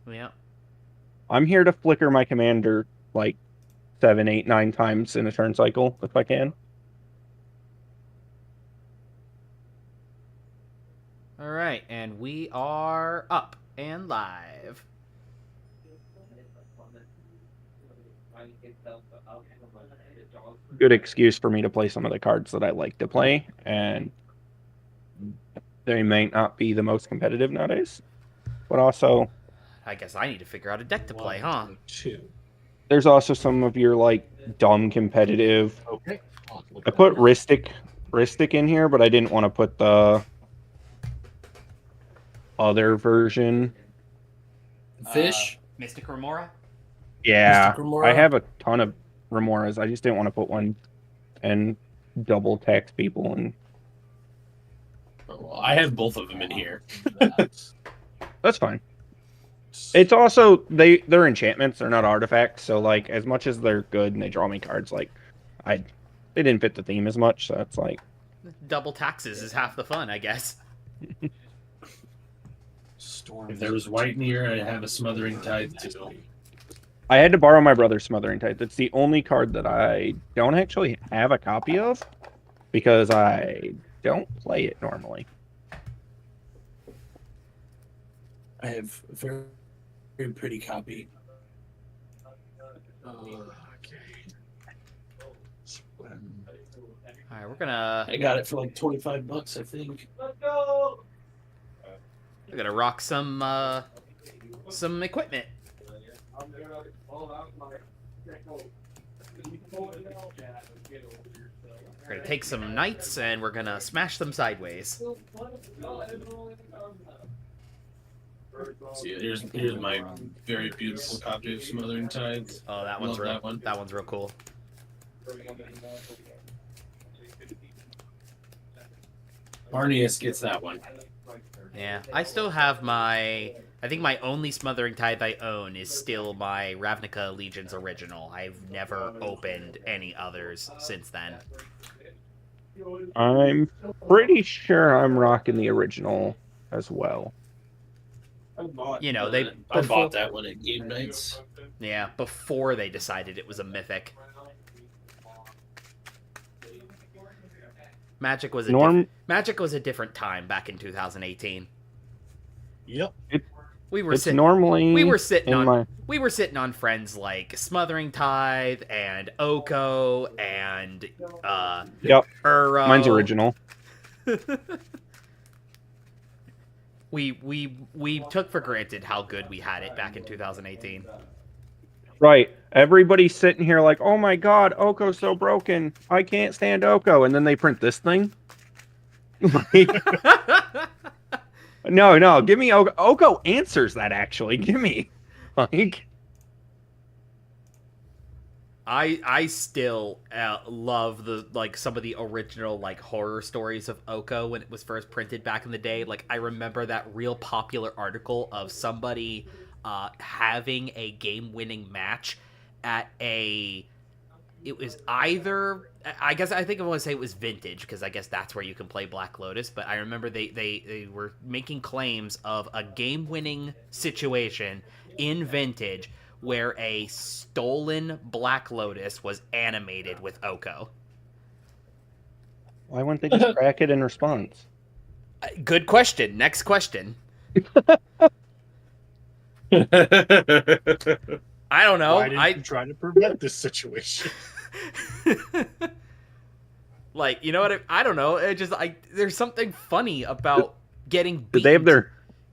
Yeah. I'm here to flicker my commander like 7, 8, 9 times in a turn cycle if I can. All right, and we are up and live. Good excuse for me to play some of the cards that I like to play, and they may not be the most competitive nowadays, but also I guess I need to figure out a deck to play, huh? there's also some of your like dumb competitive. Okay. I put Ristic in here, but I didn't want to put the other version. Fish. Mystic Remora? Yeah, Mystic Remora? I have a ton of Remoras. I just didn't want to put one and double tax people. And Oh, well, I have both of them in here. that's fine. It's also they're enchantments, they're not artifacts. So like as much as they're good and they draw me cards, like they didn't fit the theme as much. So it's like Double taxes is half the fun, I guess. If there was white in here, I'd have a Smothering Tithe too. I had to borrow my brother's Smothering Tithe. It's the only card that I don't actually have a copy of because I don't play it normally. I have a very, very pretty copy. All right, we're gonna. I got it for like $25, I think. We're gonna rock some equipment. We're gonna take some knights and we're gonna smash them sideways. See, here's my very beautiful copy of Smothering Tithe. Oh, that one's real. That one's real cool. Barnius gets that one. Yeah, I still have my. I think my only Smothering Tithe I own is still my Ravnica Legion's original. I've never opened any others since then. I'm pretty sure I'm rocking the original as well. You know, I bought that one at Game Nights. Yeah, before they decided it was a mythic. Magic was a different time back in 2018. Yep. We were sitting on friends like Smothering Tithe and Oko and Yep. Uro. Mine's original. we took for granted how good we had it back in 2018. Right. Everybody's sitting here like, oh my god, Oko's so broken. I can't stand Oko. And then they print this thing. No, give me Oko. Oko answers that, actually. Give me. Like, I still love some of the original horror stories of Oko when it was first printed back in the day. Like, I remember that real popular article of somebody having a game-winning match at it was either, I think I want to say it was Vintage, because I guess that's where you can play Black Lotus, but I remember they were making claims of a game-winning situation in Vintage where a stolen Black Lotus was animated with Oko. why wouldn't they just crack it in response? Good question. Next question. I don't know. Why didn't you try to prevent this situation? You know what? I don't know. It just there's something funny about getting beaten. Did they have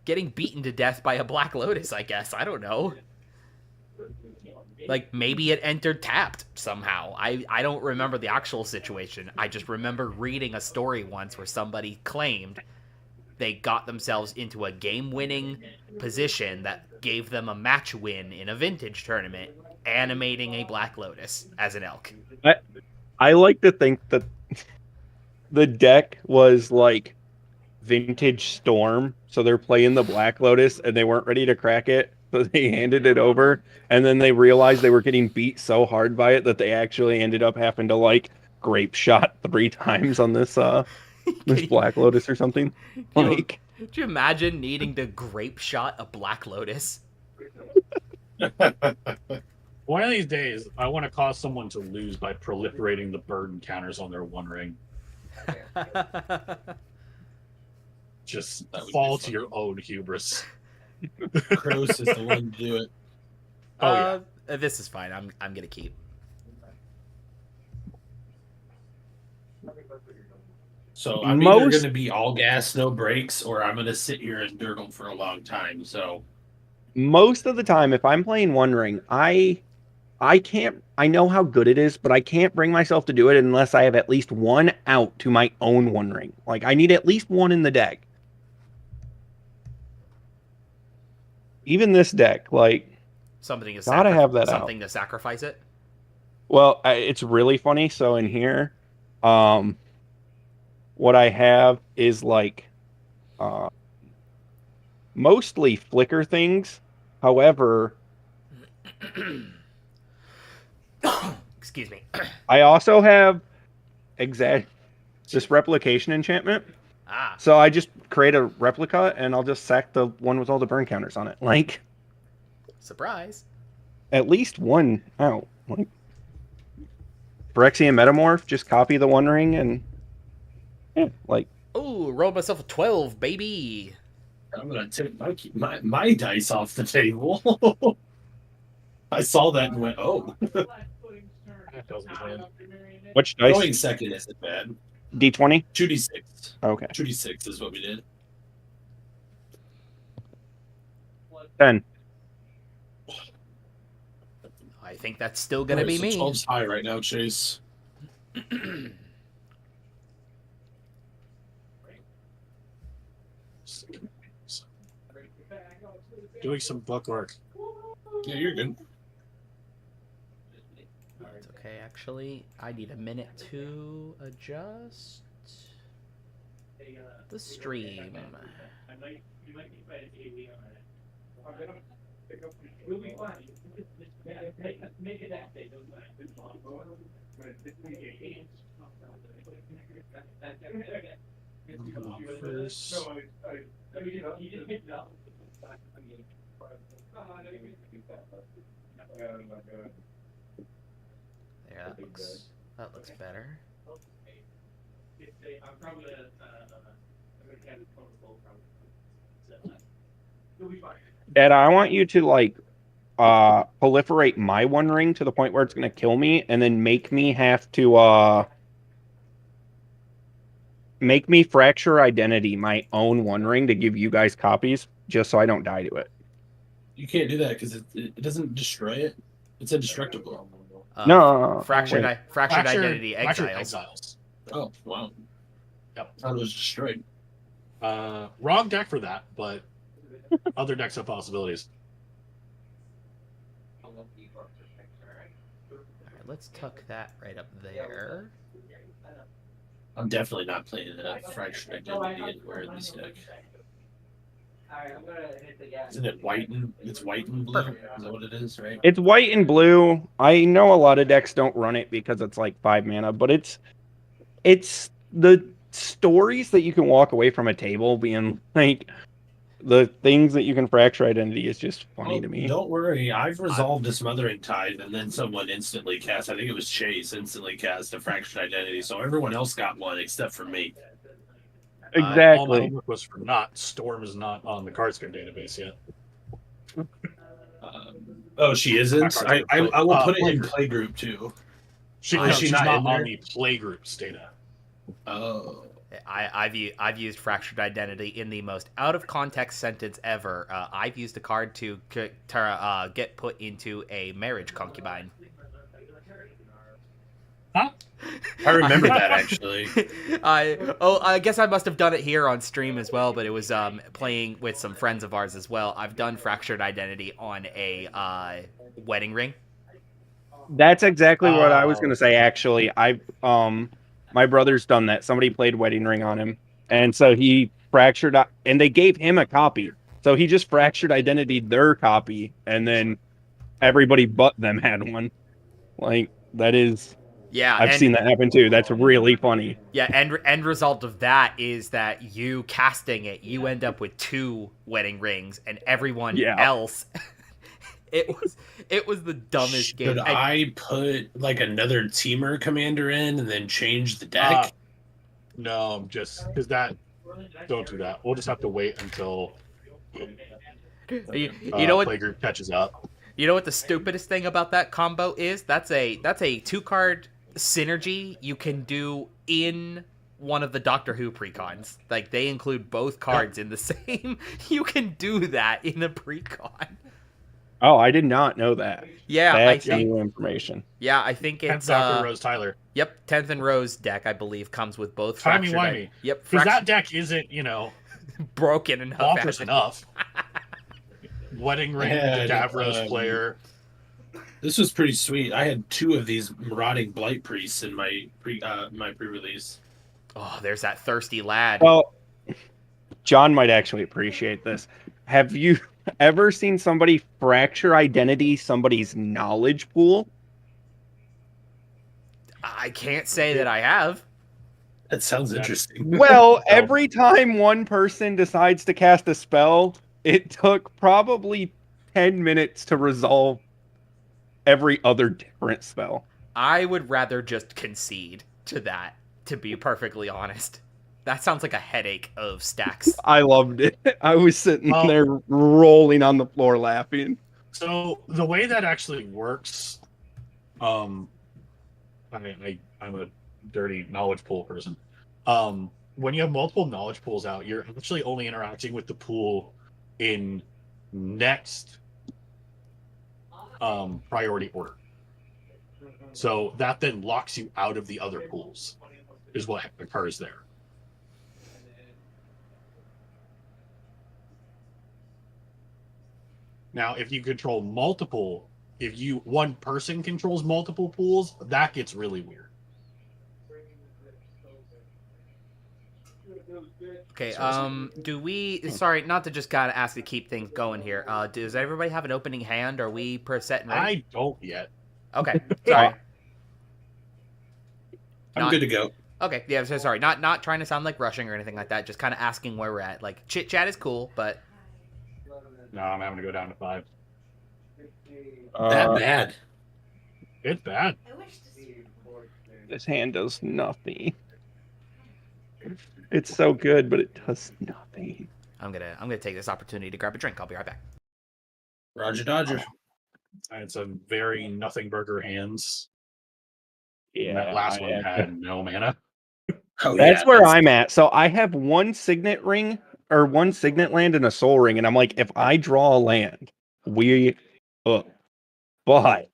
getting beaten to death by a Black Lotus? I guess I don't know. Maybe it entered tapped somehow. I don't remember the actual situation. I just remember reading a story once where somebody claimed they got themselves into a game-winning position that gave them a match win in a Vintage tournament, animating a Black Lotus as an elk. I like to think that the deck was like Vintage Storm, so they're playing the Black Lotus and they weren't ready to crack it, so they handed it over, and then they realized they were getting beat so hard by it that they actually ended up having to grape shot 3 times on this this Black Lotus or something. Could you imagine needing to grape shot a Black Lotus? One of these days, I want to cause someone to lose by proliferating the bird encounters on their One Ring. Just That would be fall to fun. your own hubris. Kroos is the one to do it. Oh yeah. This is fine. I'm gonna keep. So I'm either Most- going to be all gas, no brakes, or I'm going to sit here and dirtle for a long time. So Most of the time, if I'm playing One Ring, I can't. I know how good it is, but I can't bring myself to do it unless I have at least one out to my own One Ring. Like I need at least one in the deck. Even this deck, like Something to Gotta have that something to sacrifice it. well, it's really funny. So in here, what I have is like mostly flicker things. However, Excuse me. I also have this replication enchantment. Ah, So I just create a replica and I'll just sack the one with all the burn counters on it. Like surprise. at least one out. Like Phyrexian Metamorph, just copy the One Ring and yeah, like Oh, rolled myself a 12, baby. I'm going to take my dice off the table. I saw that and went, oh. That doesn't bad. which dice? Going second isn't bad. D20? 2d6. Okay. 2d6 is what we did. 10. I think that's still gonna be So me. 12's high right now, Chase. Doing some bookwork. Yeah, you're good. It's okay, actually. I need a minute to adjust the stream. First. There, that looks better. Dad, I want you to like proliferate my One Ring to the point where it's gonna kill me, and then make me have to make me fracture identity my own One Ring to give you guys copies, just so I don't die to it. You can't do that because it doesn't destroy it. It's indestructible. No, Fractured, wait. fractured identity Fractured exiles. Oh, wow. Yep. I thought it was destroyed. Wrong deck for that, but other decks have possibilities. Alright, let's tuck that right up there. I'm definitely not playing that fractured identity anywhere in this deck. Isn't it white and it's white and blue? Is that what it is, right? It's white and blue. I know a lot of decks don't run it because it's like 5 mana, but it's the stories that you can walk away from a table being like the things that you can fracture identity is just funny to me. Don't worry, I've resolved a Smothering Tithe, and then someone instantly cast. I think it was Chase instantly cast a fractured identity, so everyone else got one except for me. All my Exactly. homework was for not. Storm is not on the card screen database yet. Oh, she isn't. I will put it in playgroup too. She's not not in on there? the playgroups data. Oh, I've used fractured identity in the most out of context sentence ever. I've used a card to get put into a marriage concubine. Huh? I remember that actually. I guess I must have done it here on stream as well, but it was playing with some friends of ours as well. I've done fractured identity on a wedding ring. That's exactly what I was gonna say. Actually, my brother's done that. Somebody played Wedding Ring on him, and so he fractured, and they gave him a copy. So he just fractured identity their copy, and then everybody but them had one. Like that is, Yeah, I've seen that happen too. That's really funny. Yeah, end result of that is that you casting it, you end up with 2 wedding rings, and everyone Yeah. else It was the dumbest game. Should I put like another teamer commander in and then change the deck? No, just because that. Don't do that. We'll just have to wait until you know what? Playgroup catches up. You know what the stupidest thing about that combo is? That's a 2-card synergy you can do in one of the Doctor Who precons. Like they include both cards in the same. You can do that in a precon. Oh, I did not know that. Yeah, That's I think. new information. Yeah, I think it's Dr. Rose Tyler. Yep, 10th and Rose deck, I believe, comes with both. Timey-wimey. Yep, Because that deck isn't, broken enough. bonkers enough. Wedding Ring, the Davros player. This was pretty sweet. I had 2 of these marauding blight priests in my pre-release. Oh, there's that thirsty lad. Well, John might actually appreciate this. Have you ever seen somebody fracture identity somebody's knowledge pool? I can't say that I have. That sounds interesting. Well, every time one person decides to cast a spell, it took probably 10 minutes to resolve every other different spell. I would rather just concede to that, to be perfectly honest. That sounds like a headache of stacks. I loved it. I was sitting there rolling on the floor laughing. So the way that actually works, I'm a dirty knowledge pool person. When you have multiple knowledge pools out, you're actually only interacting with the pool in next priority order. So that then locks you out of the other pools, is what occurs there. Now, if you control multiple, one person controls multiple pools, that gets really weird. Okay, do we... Sorry, not to just gotta ask to keep things going here. Does everybody have an opening hand? Are we set and ready? I don't yet. Okay, sorry. I'm good to go. Okay, yeah, so sorry. Not trying to sound like rushing or anything like that. Just kind of asking where we're at. Like, chit-chat is cool, but... No, I'm having to go down to 5. That bad. It's bad. This hand does nothing. It's so good, but it does nothing. I'm gonna take this opportunity to grab a drink. I'll be right back. Roger Dodger. I had some very nothing burger hands. Yeah, And that last one had no mana. Oh, That's where I'm at. So I have one signet ring or one signet land and a soul ring, and I'm like, if I draw a land, we up. But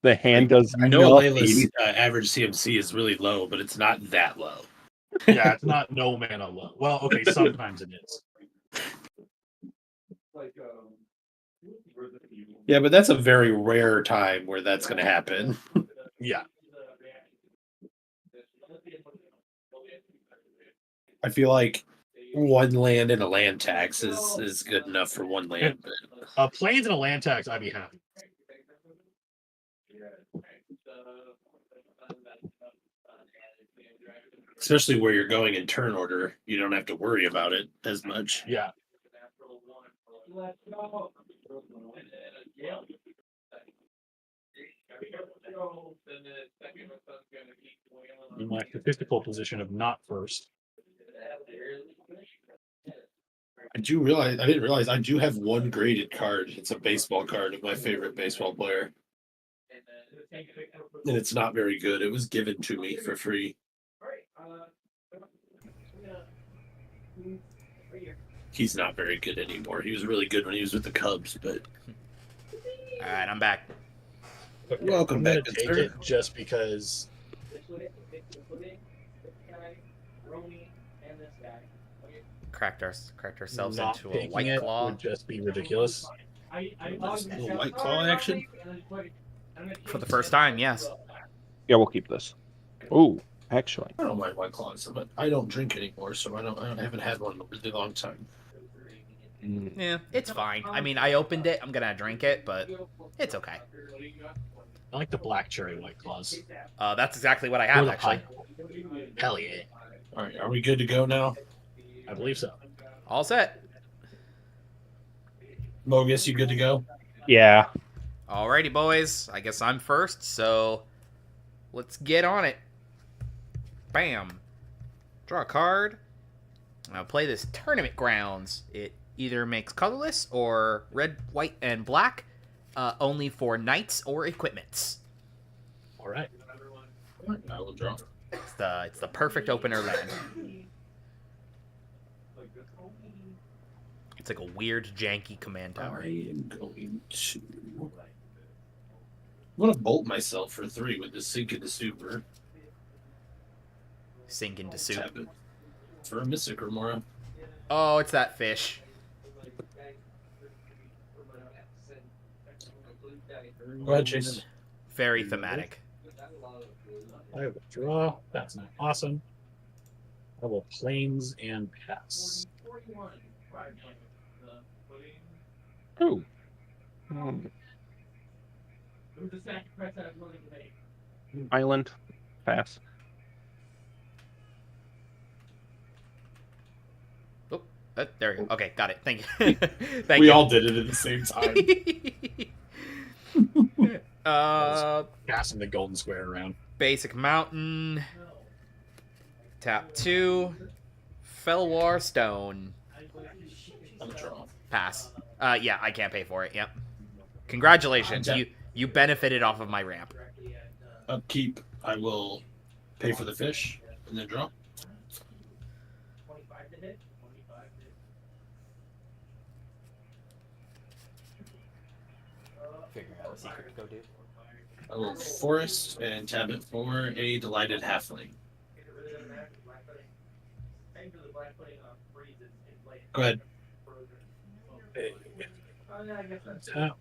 the hand does I know nothing. Layla's average CMC is really low, but it's not that low. Yeah, it's not no mana low. Well, okay, sometimes it is. Yeah, but that's a very rare time where that's going to happen. Yeah. I feel like one land and a land tax is good enough for one land. But... Plains and a land tax, I'd be happy. Especially where you're going in turn order, you don't have to worry about it as much. Yeah. In my statistical position of not first. I didn't realize I do have one graded card. It's a baseball card of my favorite baseball player. And it's not very good. It was given to me for free. He's not very good anymore. He was really good when he was with the Cubs, but... All right, I'm back. Welcome I'm back, gonna take sir. it just because Cracked ourselves not into a taking white it claw. would just be ridiculous. A little white claw action. For the first time, yes. Yeah, we'll keep this. Ooh, actually. I don't mind white claws, but I don't drink anymore, so I haven't had one in a really long time. Yeah, it's fine. I mean, I opened it. I'm gonna drink it, but it's okay. I like the black cherry white claws. That's exactly what I have, Or the actually. pineapple. Hell yeah. All right, are we good to go now? I believe so. All set. Mogis, you good to go? Yeah. Alrighty, boys. I guess I'm first, so let's get on it. Bam. Draw a card. I'll play this Tournament Grounds. It either makes colorless or red, white, and black, only for knights or equipments. All right. I will draw. It's the perfect opener land. It's like a weird, janky command tower. I am going to. I'm going to bolt myself for 3 with the Sink into Super. Sink into soup. Tap it for a Mystic Remora. Oh, it's that fish. Go ahead, Chase. Very thematic. I will draw. That's not awesome. I will planes and pass. Ooh. Island. Pass. Oh, there we go. Okay, got it. Thank you. Thank We you. all did it at the same time. Passing the golden square around. Basic mountain. Tap 2. Felwar stone. I'm draw. Pass. Yeah, I can't pay for it. Yep. Congratulations. You benefited off of my ramp. Upkeep. I will pay for the fish and then draw. Figure out a secret to go do. I will forest and tap it for a Delighted Halfling. Go ahead. Tap.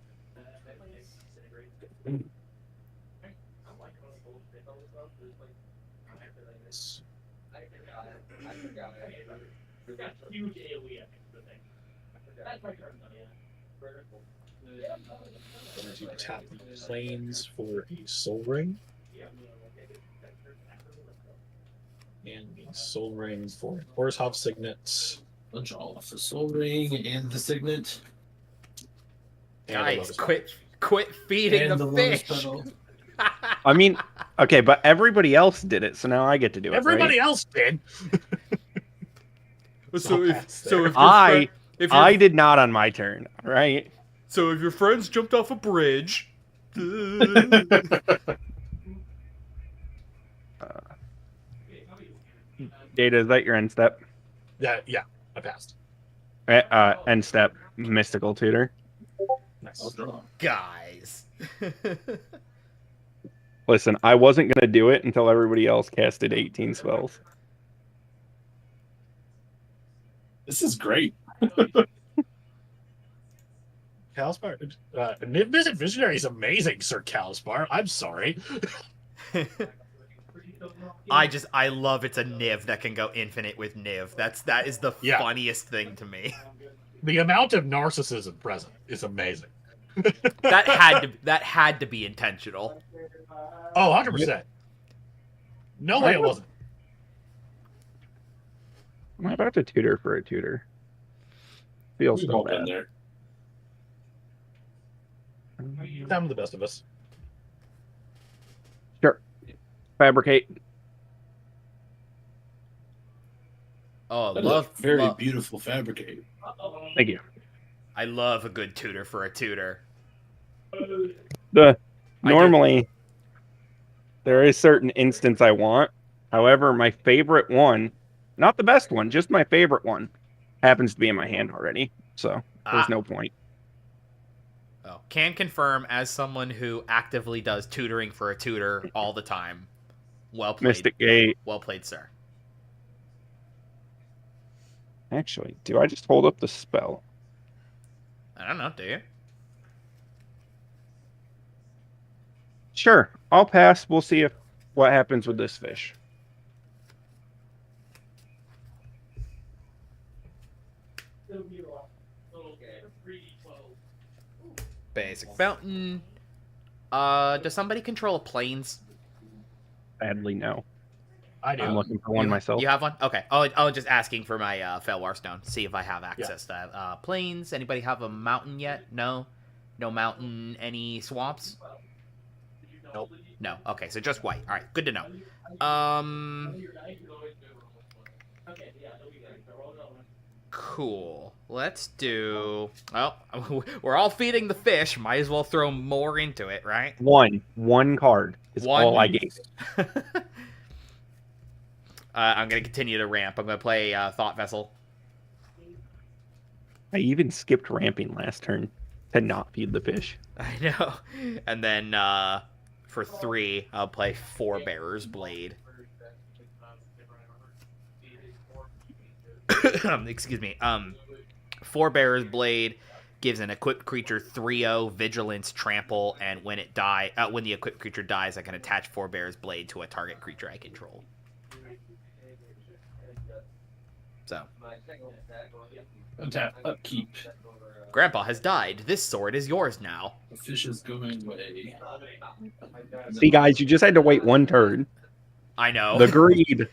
Going to tap the planes for a soul ring. And the soul ring for a Horsehoff signet. I'll draw off the Soul Ring and the Signet. And a Guys, Lotus quit feeding And the Lotus fish. Petal. I mean, okay, but everybody else did it, so now I get to do it. Everybody right? else did. So I'll if pass so there. if your I friend- if your- I did not on my turn, right? so if your friends jumped off a bridge. Data, is that your end step? Yeah, I passed. End step, mystical tutor. Nice. I'll draw. Guys. Listen, I wasn't gonna do it until everybody else casted 18 spells. This is great. Calspar, Visit Visionary is amazing, Sir Calspar. I'm sorry. I love it's a Niv that can go infinite with Niv. That is the Yeah. funniest thing to me. The amount of narcissism present is amazing. That had to be intentional. Oh, 100%. No way it wasn't. Am I about to tutor for a tutor? Feels We've so all been bad. there. I'm the best of us. Sure. Fabricate. Oh, That is a love very love- beautiful Fabricate. Thank you. I love a good tutor for a tutor. Normally, there is certain instance I want. However, my favorite one, not the best one, just my favorite one, happens to be in my hand already. So there's no point. Oh, can confirm as someone who actively does tutoring for a tutor all the time. Well played. Mystic Gate. Well played, sir. Actually, do I just hold up the spell? I don't know, do you? Sure. I'll pass. We'll see what happens with this fish. Basic fountain. Does somebody control planes? Sadly, no. I do. I'm looking for one myself. You have one? Okay. I was just asking for my Felwar stone. See if I have access to planes. Anybody have a mountain yet? No. No mountain, any swamps? Nope. No. Okay, so just white. All right, good to know. Cool. Let's do. Well, we're all feeding the fish. Might as well throw more into it, right? One card is all I gave. I'm gonna continue to ramp. I'm gonna play Thought Vessel. I even skipped ramping last turn to not feed the fish. I know. And then for 3, I'll play Forebearer's Blade. Excuse me. Forebearer's Blade gives an equipped creature 3/0 vigilance, trample, and when the equipped creature dies, I can attach Forebearer's Blade to a target creature I control. So, Untap, upkeep. Grandpa has died. This sword is yours now. The fish is going away. See, guys, you just had to wait one turn. I know. The greed.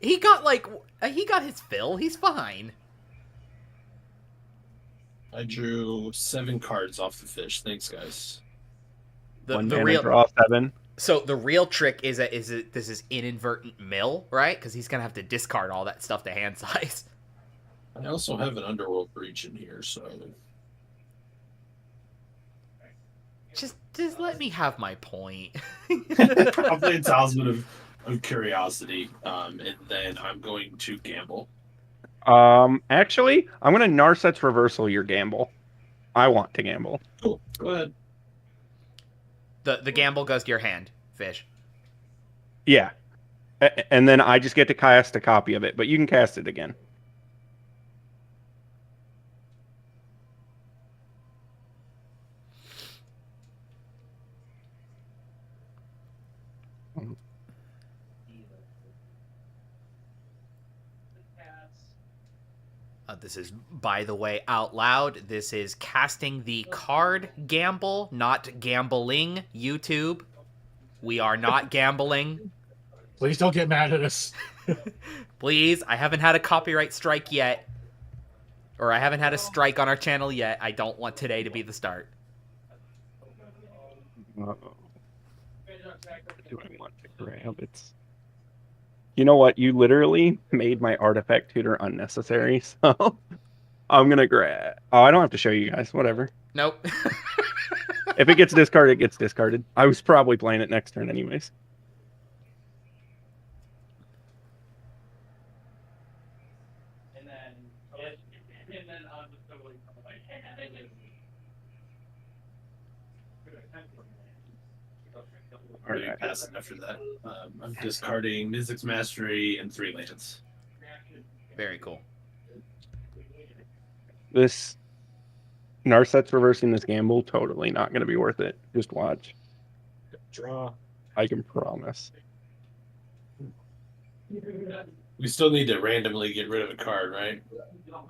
He got his fill. He's fine. I drew 7 cards off the fish. Thanks, guys. The real draw 7. So the real trick is that this is inadvertent mill, right? Because he's gonna have to discard all that stuff to hand size. I also have an underworld breach in here, so Just let me have my point. I'll play a Talisman of Curiosity, and then I'm going to gamble. Actually, I'm gonna Narset's Reversal your gamble. I want to gamble. Cool. Go ahead. The gamble goes to your hand, fish. Yeah. And then I just get to cast a copy of it, but you can cast it again. This is, by the way, out loud. This is casting the card gamble, not gambling. YouTube, we are not gambling. Please don't get mad at us. Please, I haven't had a copyright strike yet. Or I haven't had a strike on our channel yet. I don't want today to be the start. Uh-oh. What do I want to grab? It's... You know what? You literally made my artifact tutor unnecessary, so I'm gonna grab... Oh, I don't have to show you guys. Whatever. Nope. If it gets discarded, it gets discarded. I was probably playing it next turn anyways. Already passing after that. I'm discarding Mystic's Mastery and 3 lands. Very cool. This Narset's reversing this gamble, totally not going to be worth it. Just watch. Draw. I can promise. We still need to randomly get rid of a card, right?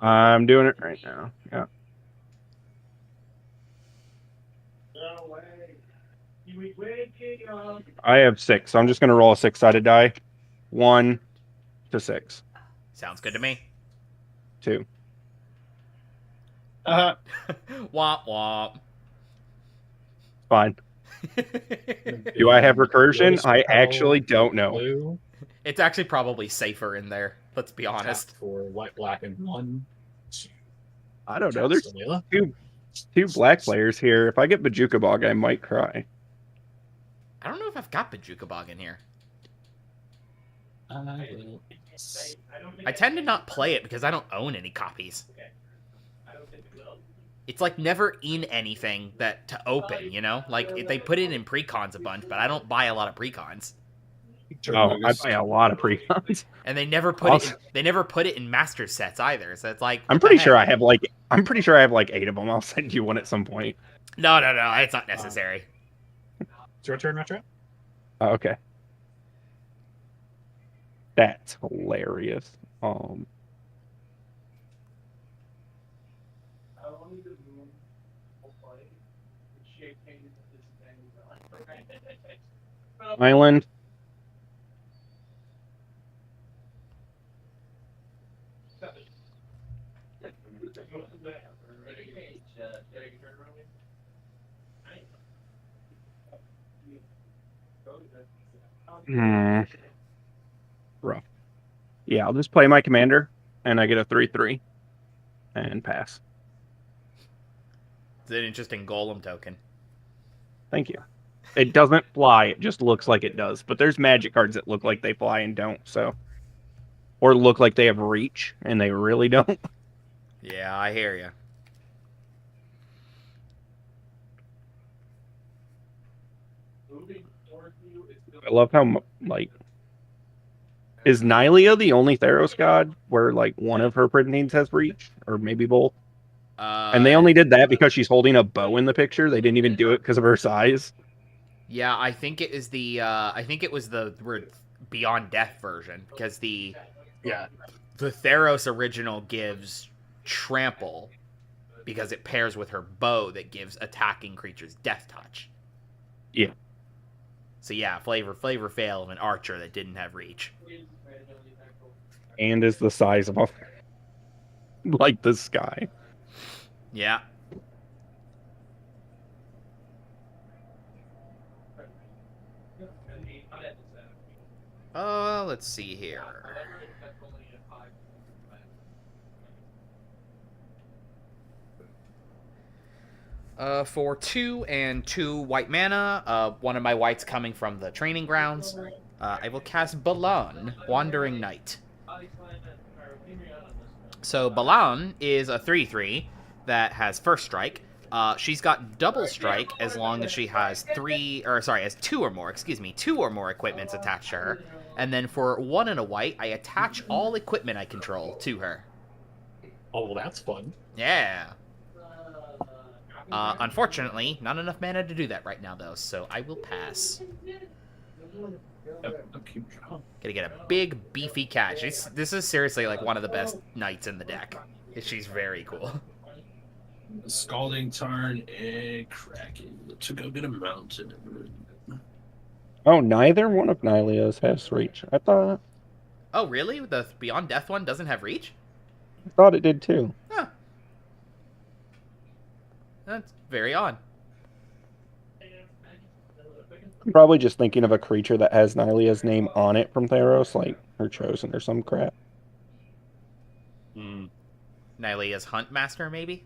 I'm doing it right now. Yeah. I have 6, so I'm just going to roll a 6-sided die. 1 to 6. Sounds good to me. 2. Womp womp. Fine. Do I have recursion? I actually don't know. Blue. It's actually probably safer in there. Let's be honest. Tap for white, black, and 1. I don't know. There's Vanilla. two black players here. If I get Bajuka Bog, I might cry. I don't know if I've got Bajuka Bog in here. I tend to not play it because I don't own any copies. It's like never in anything that to open, you know? Like they put it in precons a bunch, but I don't buy a lot of precons. Oh, I buy a lot of precons. And they never put they never put it in master sets either. So it's like I'm pretty sure I have like 8 of them. I'll send you one at some point. No, it's not necessary. It's your turn, Retro. Oh, okay. That's hilarious. Island. Hmm. Rough. Yeah, I'll just play my commander, and I get a 3/3, and pass. It's an interesting golem token. Thank you. It doesn't fly; it just looks like it does. But there's magic cards that look like they fly and don't. So, or look like they have reach and they really don't. Yeah, I hear you. I love how like is Nylea the only Theros god where like one of her printings has reach, or maybe both? And they only did that because she's holding a bow in the picture. They didn't even do it because of her size. Yeah, I think it is the. I think it was the Beyond Death version because the Yeah. Theros original gives trample because it pairs with her bow that gives attacking creatures death touch. Yeah. So yeah, flavor fail of an archer that didn't have reach. And is the size of a like the sky. Yeah. Let's see here. For 2 and 2 white mana, one of my whites coming from the training grounds, I will cast Balan, Wandering Knight. So Balan is a 3/3 that has first strike. She's got double strike as long as she has two or more equipments attached to her. And then for 1 and a white, I attach all equipment I control to her. Oh, well, that's fun. Yeah. Unfortunately, not enough mana to do that right now, though, so I will pass. Gonna get a big, beefy cat. This is seriously like one of the best knights in the deck. She's very cool. Scalding Tarn and Kraken to go get a mountain. Oh, neither one of Nylea's has reach. I thought Oh, really? The Beyond Death one doesn't have reach? it did too. Huh. That's very odd. I'm probably just thinking of a creature that has Nylea's name on it from Theros, like her chosen or some crap. Nylea's Hunt Master, maybe?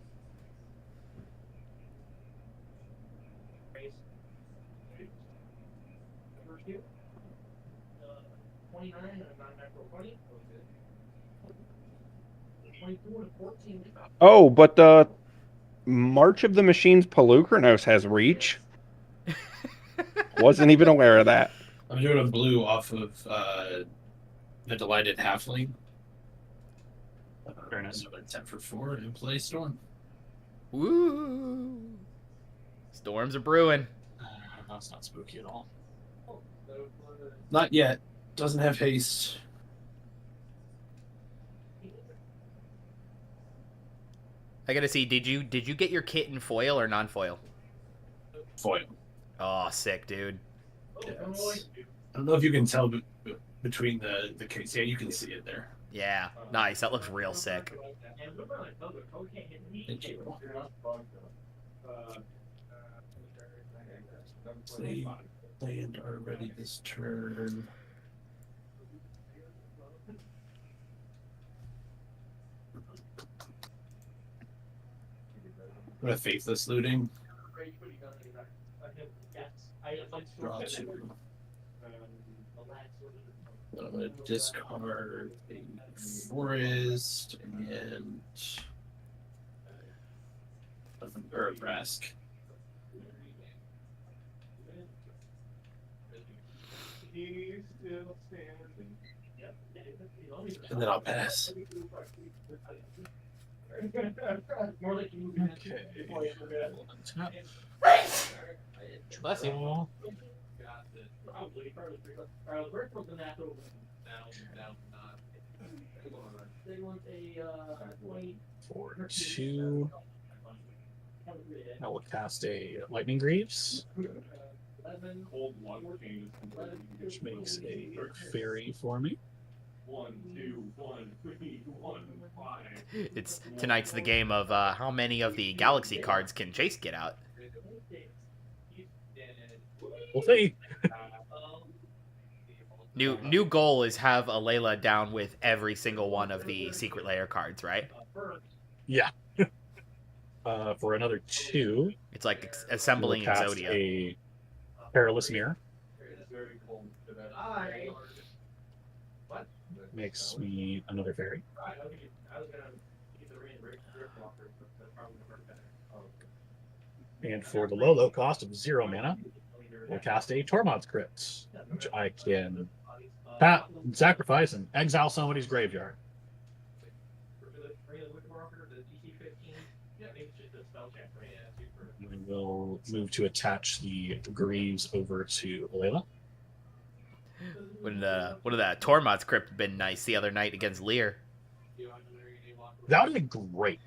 Oh, but the March of the Machines Pelucranos has reach. Wasn't even aware of that. I'm doing a blue off of the Delighted Halfling. Very nice. So I tap for 4 and play Storm. Woo! Storms are brewing. That's not spooky at all. Not yet. Doesn't have haste. I gotta see, did you get your kit in foil or non-foil? Foil. Oh, sick, dude. Yes. I don't know if you can tell between the case. Yeah, you can see it there. Yeah, nice. That looks real sick. Thank you. Land are ready this turn. What a faithless looting. Draw 2. I'm going to discard a forest and a Rask. And then I'll pass. Bless you. For 2, I will cast a Lightning Greaves, which makes a fairy for me. It's tonight's the game of how many of the Galaxy cards can Chase get out? We'll see. New goal is have Alayla down with every single one of the secret layer cards, right? Yeah. For another 2, It's like we'll assembling cast Exodia. a Perilous Mirror. Makes me another fairy. And for the low cost of 0 mana, we'll cast a Tormod's Crypt, which I can tap, sacrifice, and exile somebody's graveyard. We will move to attach the Greaves over to Alayla. Would that Tormod's Crypt been nice the other night against Lear? That would have been great.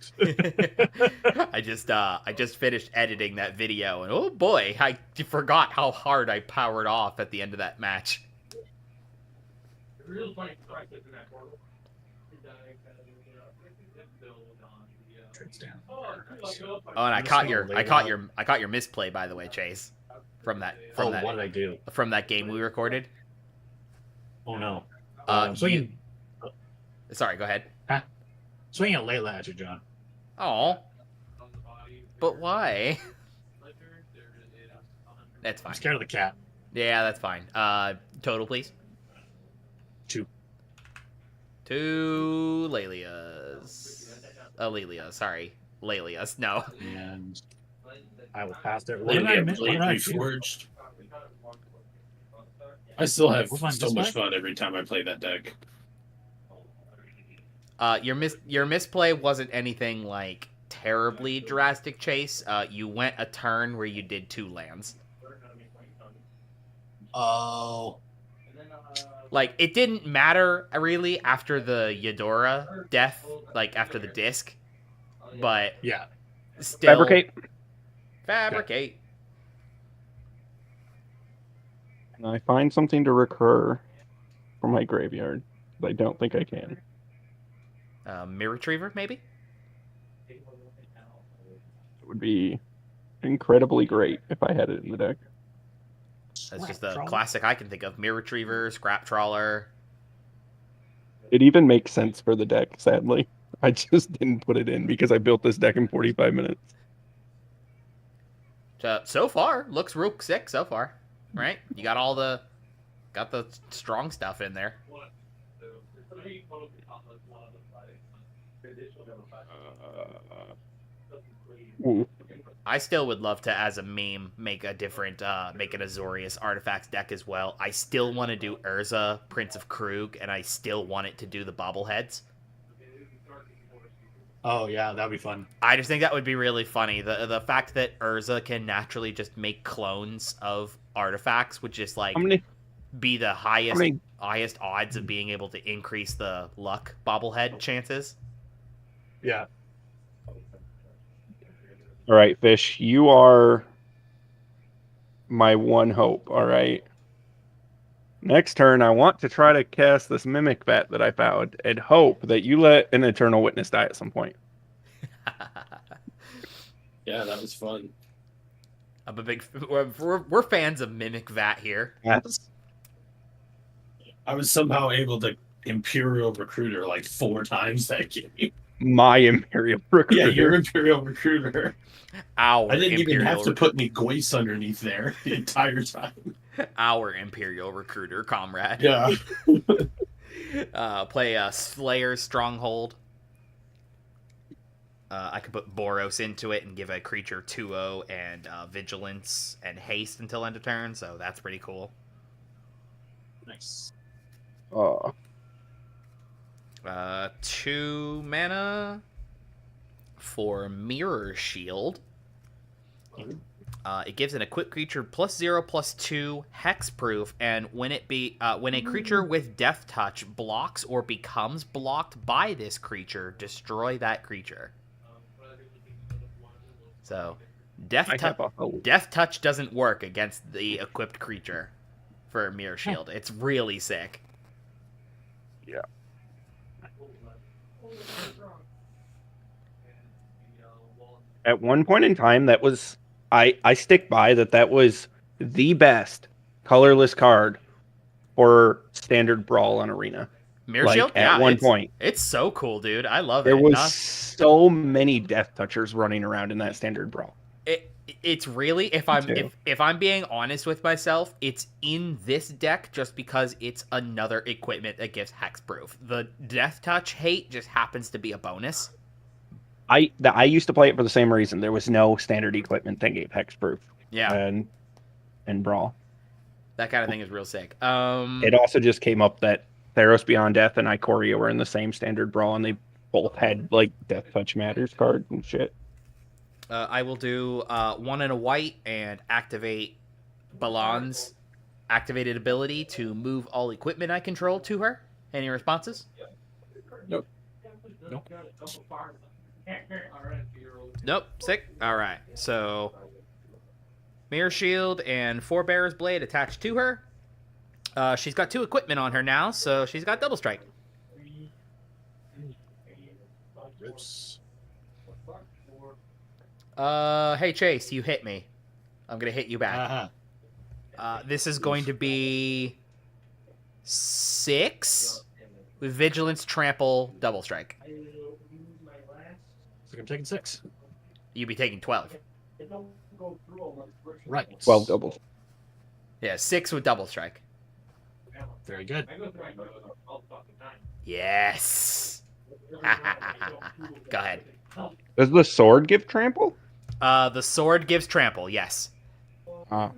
I just finished editing that video, and oh boy, I forgot how hard I powered off at the end of that match. Oh, and I caught your misplay, by the way, Chase. From that What did I do? from that game we recorded. Oh no. Swinging. Sorry, go ahead. Swinging a Layla at you, John. Oh. But why? That's fine. I'm scared of the cat. Yeah, that's fine. Total, please. 2. 2 Lelias. Sorry. Lelias. No. And I will pass there. What Maybe did I a miss? What blade did I do? reforged. I still have What's on so much display? fun every time I play that deck. Your misplay wasn't anything like terribly drastic, Chase. You went a turn where you did 2 lands. Oh. Like, it didn't matter really after the Eudora death, like after the disc, but Yeah. still Fabricate. Can I find something to recur from my graveyard? But I don't think I can. Mirror Retriever, maybe? It would be incredibly great if I had it in the deck. That's just the classic I can think of. Mirror Retriever, Scrap Trawler. It even makes sense for the deck, sadly. I just didn't put it in because I built this deck in 45 minutes. So far, looks real sick so far, right? You got got the strong stuff in there. Ooh. I still would love to, as a meme, make an Azorius Artifacts deck as well. I still want to do Urza, Prince of Krug, and I still want it to do the bobbleheads. Oh yeah, that'd be fun. I just think that would be really funny. The fact that Urza can naturally just make clones of artifacts would just like be the highest odds of being able to increase the luck bobblehead chances. Yeah. All right, Fish, you are my one hope, all right? Next turn, I want to try to cast this Mimic Vat that I found and hope that you let an Eternal Witness die at some point. Yeah, that was fun. I'm a big... We're fans of Mimic Vat here. Yes. I was somehow able to Imperial Recruiter like 4 times that game. My Imperial Recruiter. Yeah, your Imperial Recruiter. Our I didn't even Imperial have to put any Goyce underneath there the entire time. Our Imperial Recruiter, comrade. Yeah. Play a Slayer Stronghold. I could put Boros into it and give a creature 2/0 and Vigilance and Haste until end of turn, so that's pretty cool. Nice. 2 mana for Mirror Shield. It gives an equipped creature +0/+2 hexproof, and when a creature with Death Touch blocks or becomes blocked by this creature, destroy that creature. So, Death Touch doesn't work against the equipped creature for Mirror Shield. It's really sick. Yeah. At one point in time, that was I stick by that was the best colorless card for standard brawl on Arena. Mirror Shield? At Yeah, one point. it's so cool, dude. I love There it. was so many Death Touchers running around in that standard brawl. It's really, if I'm being honest with myself, it's in this deck just because it's another equipment that gives hexproof. The Death Touch hate just happens to be a bonus. I used to play it for the same reason. There was no standard equipment that gave hexproof. Yeah. And brawl. That kind of thing is real sick. It also just came up that Theros Beyond Death and Ikoria were in the same standard brawl, and they both had like Death Touch Matters cards and shit. I will do 1 and a white and activate Balan's activated ability to move all equipment I control to her. Any responses? Nope. Nope. Sick. All right. So Mirror Shield and Forebearer's Blade attached to her. She's got 2 equipment on her now, so she's got double strike. Rips. Hey Chase, you hit me. I'm gonna hit you back. This is going to be 6 with Vigilance, Trample, double strike. So I'm taking 6. You'd be taking 12. Right. 12 doubles. Yeah, 6 with double strike. Very good. Yes. Go ahead. Does the sword give trample? The sword gives trample. Yes. Oh.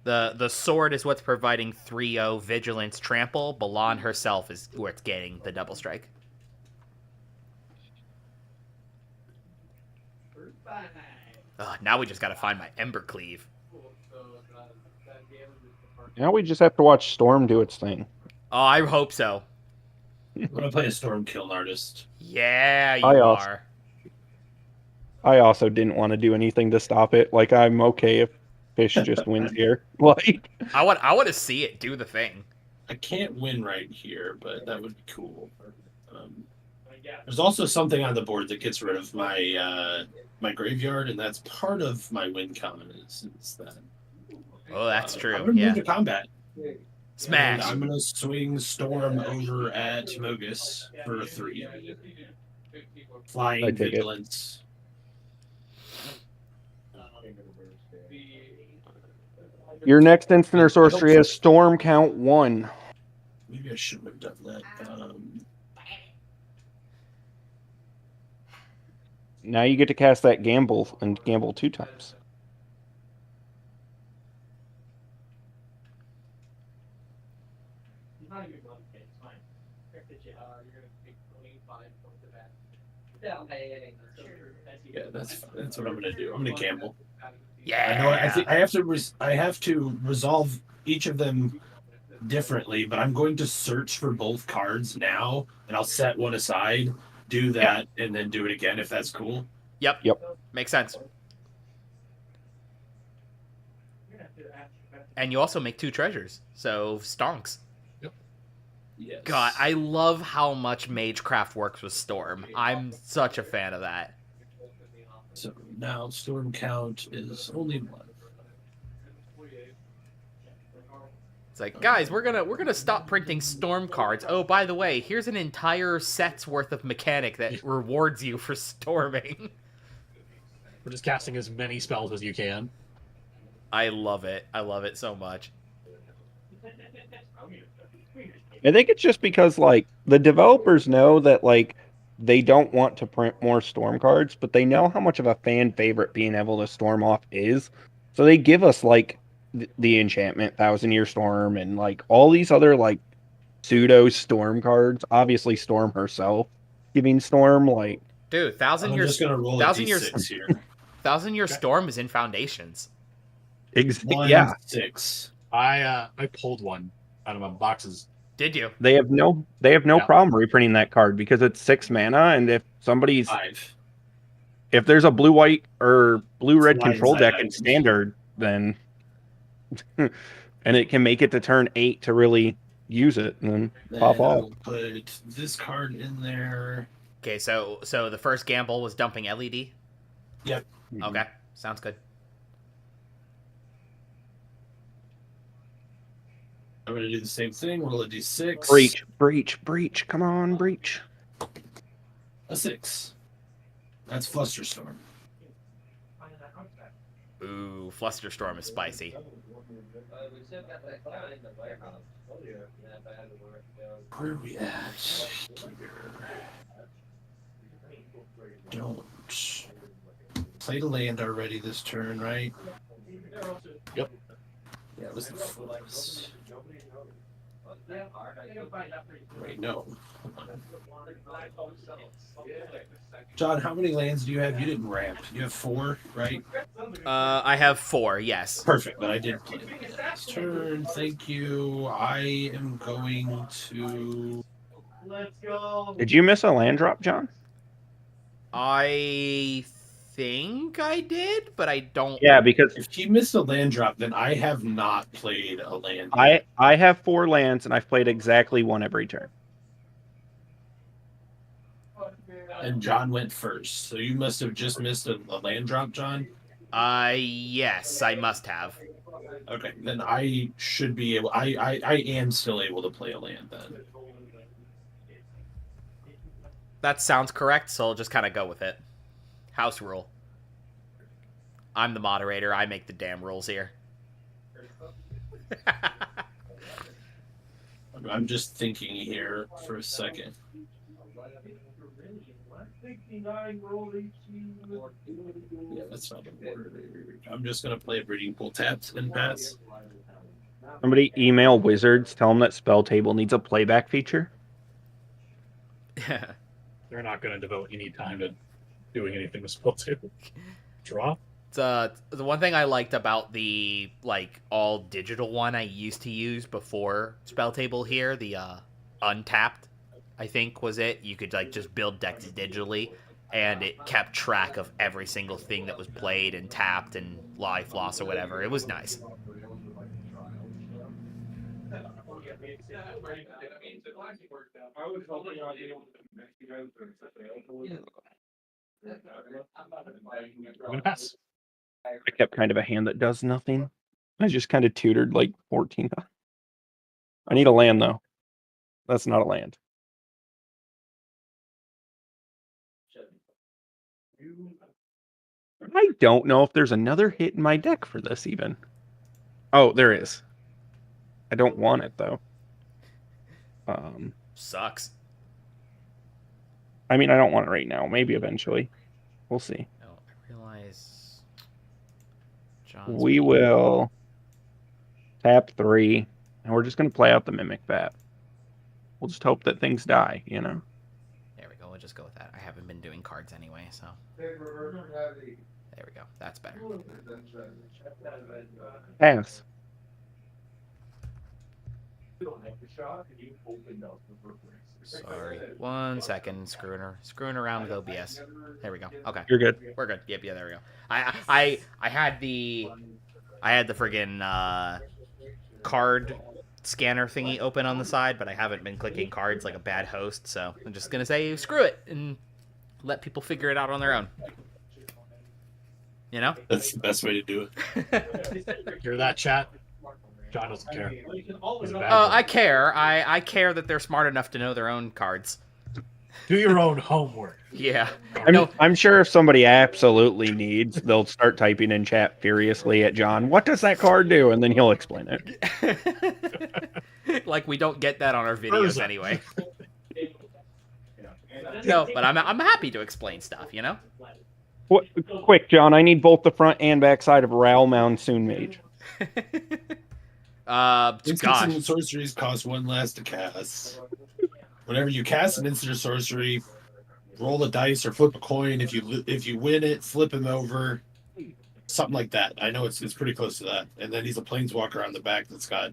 The sword is what's providing 3/0 vigilance trample. Balan herself is where it's getting the double strike. Now we just gotta find my Ember Cleave. Now we just have to watch Storm do its thing. Oh, I hope so. I'm gonna play a Storm Kiln Artist. Yeah, you I also- are. I also didn't want to do anything to stop it. Like, I'm okay if Fish just wins here. Like, I want to see it do the thing. I can't win right here, but that would be cool. There's also something on the board that gets rid of my my graveyard, and that's part of my win con. Is that? Oh, that's true. I'm gonna Yeah. move to combat. Smash. And I'm gonna swing Storm over at Mogis for 3. I Flying take it. Vigilance. your next instant or sorcery has Storm count 1. Maybe I shouldn't have done that. Now you get to cast that gamble and gamble 2 times. Yeah, that's what I'm gonna do. I'm gonna gamble. Yeah. I know. I have to resolve each of them differently, but I'm going to search for both cards now, and I'll set one aside, do that, and then do it again if that's cool. Yep. Makes sense. And you also make 2 treasures, so stonks. Yes. God, I love how much Magecraft works with Storm. I'm such a fan of that. So now Storm count is only 1. It's like, guys, we're gonna stop printing Storm cards. Oh, by the way, here's an entire set's worth of mechanic that rewards you for storming. We're just casting as many spells as you can. I love it. I love it so much. I think it's just because, like, the developers know that, like, they don't want to print more Storm cards, but they know how much of a fan favorite being able to storm off is. So they give us, like, the enchantment, 1,000-Year Storm, and, like, all these other, like, pseudo Storm cards. Obviously, Storm herself giving Storm, like... Dude, I'm just gonna roll a D6 here. 1,000-Year Storm is in Foundations. 1, yeah. 6. I pulled one out of my boxes. Did you? They have no problem reprinting that card because it's 6 mana, and if somebody's 5. if there's a blue-white or blue-red Flying control deck side in items. standard, then and it can make it to turn 8 to really use it and then pop off. I'll put this card in there. Okay, so the first gamble was dumping LED. Yep. Okay, sounds good. I'm going to do the same thing. Roll a d6. Breach. Come on, breach. A 6. That's Flusterstorm. Ooh, Flusterstorm is spicy. Where are we at here? Don't. Played a land already this turn, right? Yep. Yeah, it was the first. Wait, no. John, how many lands do you have? You didn't ramp. You have 4, right? I have 4, yes. Perfect, but I did play this turn. Thank you. I am going to. Did you miss a land drop, John? I think I did, but I don't. Yeah, because If he missed a land drop, then I have not played a land. Yet. I have 4 lands and I've played exactly 1 every turn. And John went first, so you must have just missed a land drop, John. Yes, I must have. Okay, then I should be able. I am still able to play a land then. That sounds correct, so I'll just kind of go with it. House rule. I'm the moderator. I make the damn rules here. I'm just thinking here for a second. Yeah, that's not a word. I'm just gonna play a breeding pool taps and pass. Somebody email Wizards, tell them that Spelltable needs a playback feature. They're not going to devote any time to doing anything with Spelltable. Draw? The one thing I liked about the all digital one I used to use before Spelltable here, the Untapped, I think was it. You could just build decks digitally, and it kept track of every single thing that was played and tapped and life loss or whatever. It was nice. I'm going to pass. I kept kind of a hand that does nothing. I just kind of tutored 14 times. I need a land though. That's not a land. I don't know if there's another hit in my deck for this even. Oh, there is. I don't want it though. Sucks. I mean, I don't want it right now. Maybe eventually. We'll see. Oh, I realize. John's We will tap 3, and we're just going to play out the Mimic Bat. We'll just hope that things die, you know? There we go. We'll just go with that. I haven't been doing cards anyway, so. There we go. That's better. Pass. Sorry. 1 second. Screwing around with OBS. There we go. Okay. You're good. We're good. Yep. Yeah. There we go. I had the friggin' card scanner thingy open on the side, but I haven't been clicking cards like a bad host. So I'm just gonna say screw it and let people figure it out on their own. You know? That's the best way to do it. Hear that, chat? John doesn't care. I care. I care that they're smart enough to know their own cards. Do your own homework. Yeah. I'm sure if somebody absolutely needs, they'll start typing in chat furiously at John, what does that card do? And then he'll explain it. Like we don't get that on our videos anyway. No, but I'm happy to explain stuff, you know? Quick, John, I need both the front and back side of Ral Monsoon Mage. Instants and sorceries cost 1 less to cast. Whenever you cast an instant or sorcery, roll a dice or flip a coin. If you win it, flip him over. Something like that. I know it's pretty close to that. And then he's a planeswalker on the back that's got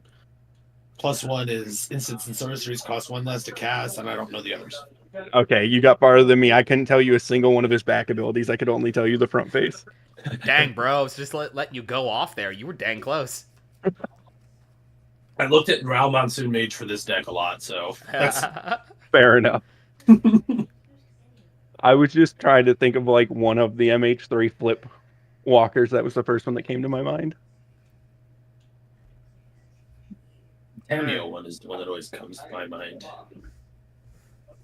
+1 is instants and sorceries cost 1 less to cast, and I don't know the others. Okay, you got farther than me. I couldn't tell you a single one of his back abilities. I could only tell you the front face. Dang, bro. I was just letting you go off there. You were dang close. I looked at Ral Monsoon Mage for this deck a lot, so that's Fair enough. I was just trying to think of one of the MH3 flip walkers. That was the first one that came to my mind. Cameo one is the one that always comes to my mind.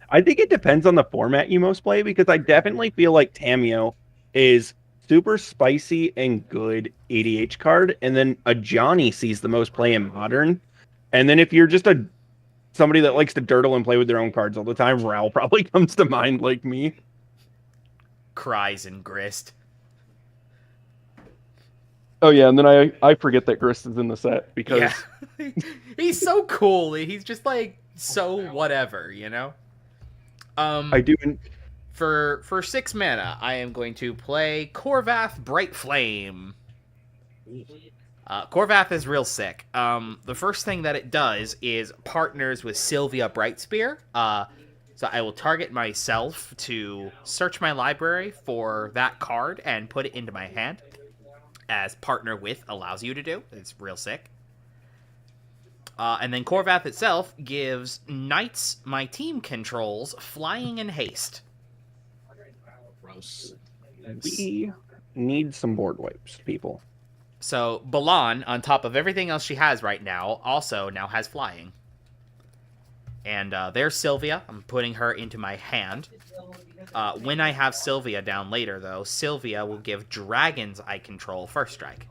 I think it depends on the format you most play, because I definitely feel like Tameo is super spicy and good ADH card, and then a Johnny sees the most play in Modern. And then if you're just somebody that likes to dirtle and play with their own cards all the time, Ral probably comes to mind like me. Cries and Grist. Oh yeah, and then I forget that Grist is in the set because Yeah. He's so cool. He's just like so whatever, you know? I do. For 6 mana, I am going to play Korvath Bright Flame. Korvath is real sick. The first thing that it does is partners with Sylvia Brightspear. So I will target myself to search my library for that card and put it into my hand, as partner with allows you to do. It's real sick. And then Korvath itself gives knights my team controls flying and haste. Gross. We need some board wipes, people. So Balan, on top of everything else she has right now, also now has flying. And there's Sylvia. I'm putting her into my hand. When I have Sylvia down later, though, Sylvia will give dragons I control first strike.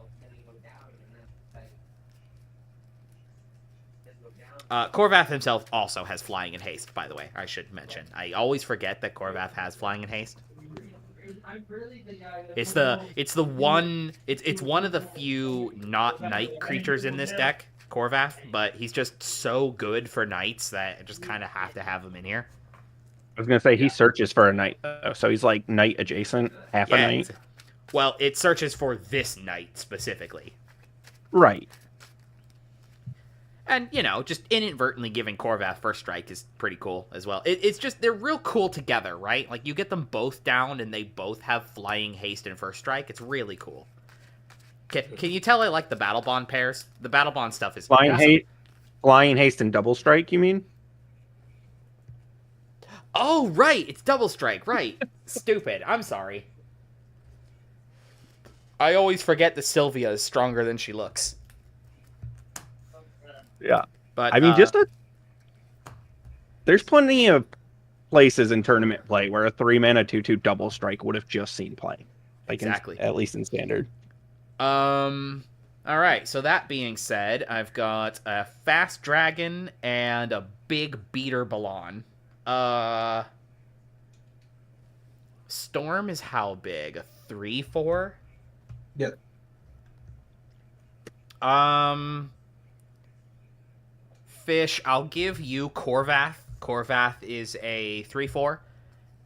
Korvath himself also has flying and haste, by the way. I should mention. I always forget that Korvath has flying and haste. It's one of the few not knight creatures in this deck, Korvath, but he's just so good for knights that I just kind of have to have him in here. I was gonna say he searches for a knight, though, so he's like knight adjacent, half a knight. Well, it searches for this knight specifically. Right. And, you know, just inadvertently giving Korvath first strike is pretty cool as well. It's just, they're real cool together, right? Like, you get them both down and they both have flying, haste, and first strike. It's really cool. Can you tell I like the Battle Bond pairs? The Battle Bond stuff is awesome. Flying, haste, and double strike, you mean? Oh, right! It's double strike, right. Stupid. I'm sorry. I always forget that Sylvia is stronger than she looks. Yeah. But I mean, there's plenty of places in tournament play where a 3-mana 2/2 double strike would have just seen play. Like exactly. At least in standard. All right. So that being said, I've got a fast dragon and a big beater Balan. Storm is how big? A 3/4? Yep. Fish, I'll give you Korvath. Korvath is a 3/4.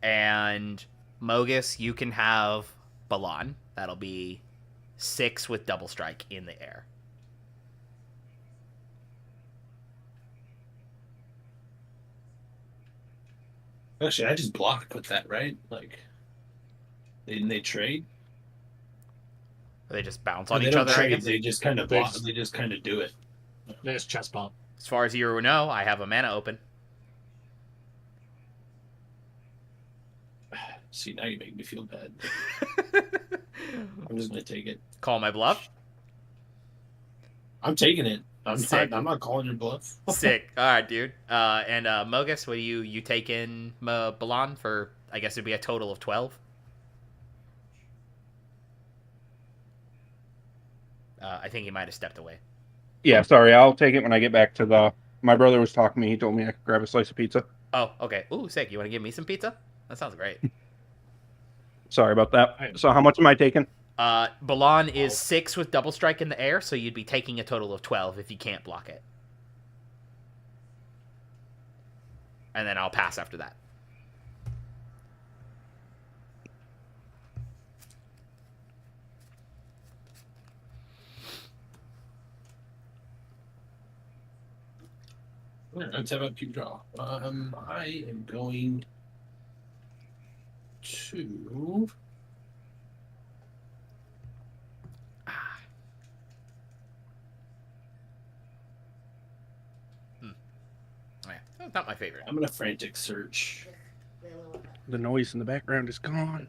And Mogis, you can have Balan. That'll be 6 with double strike in the air. Actually, I just blocked with that, right? Like, didn't they trade? They just bounce on They each don't other. trade. They just kind of block. They They just kind of do it. They just chest bump. As far as you know, I have a mana open. See, now you make me feel bad. I'm just gonna take it. Call my bluff. I'm taking it. Sick. I'm not calling your bluff. Sick. All right, dude. And Mogis, what do you take in Balan for? I guess it'd be a total of 12. I think he might have stepped away. Yeah, sorry. I'll take it when I get back to the... My brother was talking to me. He told me I could grab a slice of pizza. Oh, okay. Ooh, sick. You want to give me some pizza? That sounds great. Sorry about that. So how much am I taking? Balan is 6 with double strike in the air, so you'd be taking a total of 12 if you can't block it. And then I'll pass after that. Let's have a keep draw. I am going to. Oh, not my favorite. I'm gonna frantic search. The noise in the background is gone.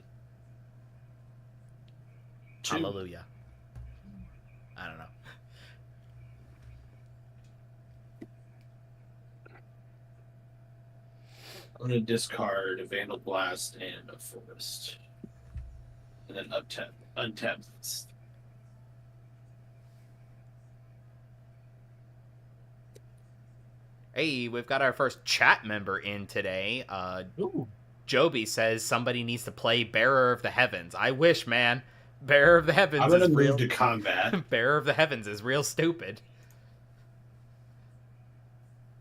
Hallelujah. I don't know. I'm going to discard a Vandal Blast and a Forest. And then untap this. Hey, we've got our first chat member in today. Ooh. Joby says somebody needs to play Bearer of the Heavens. I wish, man. Bearer of the Heavens I'm going is to real. move to combat. Bearer of the Heavens is real stupid.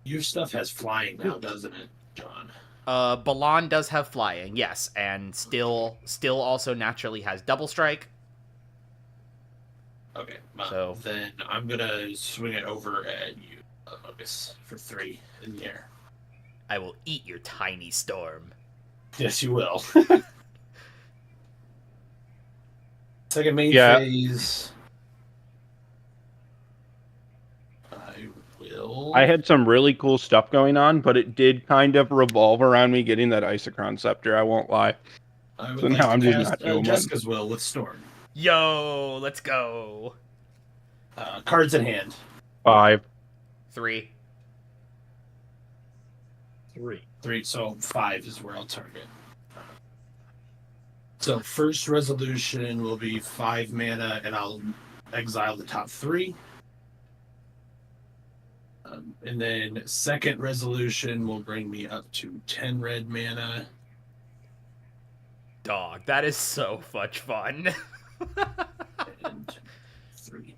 Your stuff has flying now, doesn't it, John? Balan does have flying, yes, and still also naturally has double strike. Okay, So- then I'm going to swing it over at you, Mogis, for 3 in the air. I will eat your tiny storm. Yes, you will. Second main Yeah. phase. I will. I had some really cool stuff going on, but it did kind of revolve around me getting that Isochron Scepter, I won't lie. I would So like now to I'm just cast, not doing one. Jessica's Will with Storm. Yo, let's go. Cards in hand. 5. 3. 3, so 5 is where I'll target. So first resolution will be 5 mana, and I'll exile the top 3. And then second resolution will bring me up to 10 red mana. Dog, that is so much fun. And 3.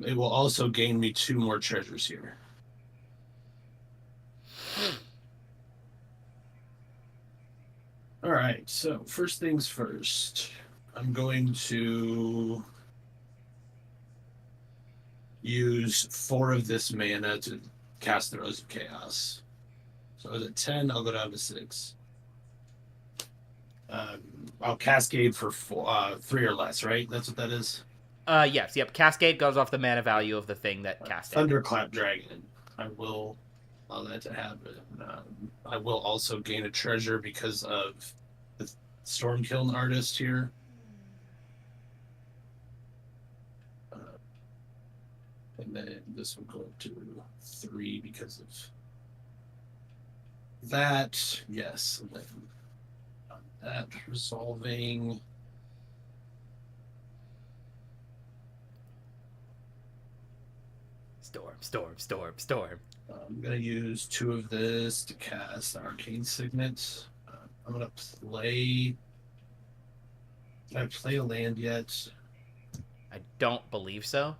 It will also gain me 2 more treasures here. All right, so first things first. I'm going to use 4 of this mana to cast the Rose of Chaos. So I was at 10, I'll go down to 6. I'll cascade for 3 or less, right? That's what that is? Yes, yep. Cascade goes off the mana value of the thing that casted. Thunderclap Dragon. I will allow that to happen. I will also gain a treasure because of the Stormkiln artist here. And then this will go up to 3 because of that. Yes. And then on that resolving. Storm. I'm going to use 2 of this to cast Arcane Signet. I'm going to play. Did I play a land yet? I don't believe so.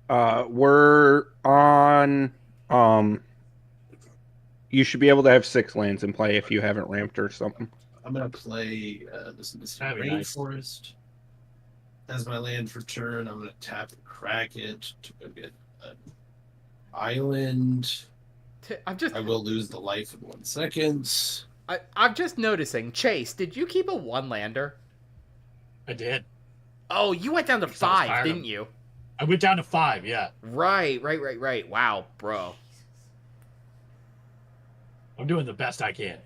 No. We're on. You should be able to have 6 lands in play if you haven't ramped or something. I'm going to play this That'd be nice. Rainforest as my land for turn. I'm going to tap and crack it to go get an island. I will lose the life in 1 second. I'm just noticing. Chase, did you keep a 1-lander? I did. Oh, you went down to Because I was 5, tired of didn't you? I went down to 5, yeah. Right. Wow, bro. I'm doing the best I can.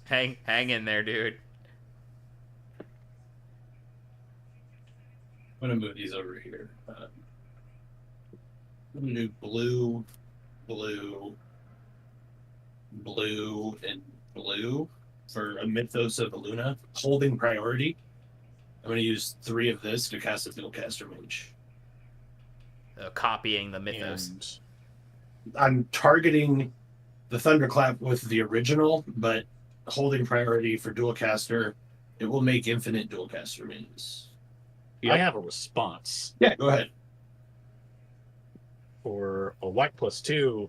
hang in there, dude. I'm going to move these over here. I'm going to do blue, and blue for a Mythos of Luna, holding priority. I'm going to use 3 of this to cast a Dualcaster Mage. Copying the Mythos. And I'm targeting the Thunderclap with the original, but holding priority for Dualcaster, it will make infinite Dualcaster Mages. Yep. I have a response Yeah, go ahead. for a white +2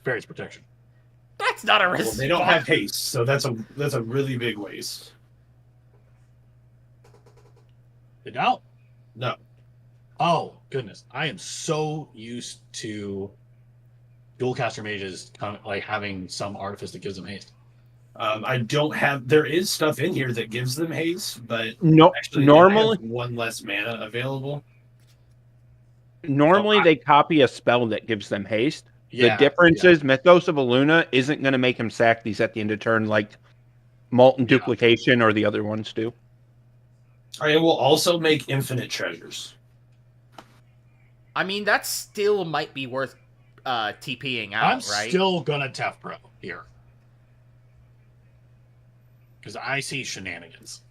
Fairy's Protection. That's not a Well, response. they don't have haste, so that's a really big waste. They don't? No. Oh, goodness. I am so used to Dualcaster Mages like having some artifice that gives them haste. I don't have. There is stuff in here that gives them haste, but No, actually, normally, they have 1 less mana available. they copy a spell that gives them haste. Yeah, The difference is Mythos of Luna isn't going to make him sack these at the end of turn like Molten Yeah. Duplication or the other ones do. I will also make infinite treasures. I mean, that still might be worth TPing out, I'm right? still gonna Tef Pro here. Because I see shenanigans.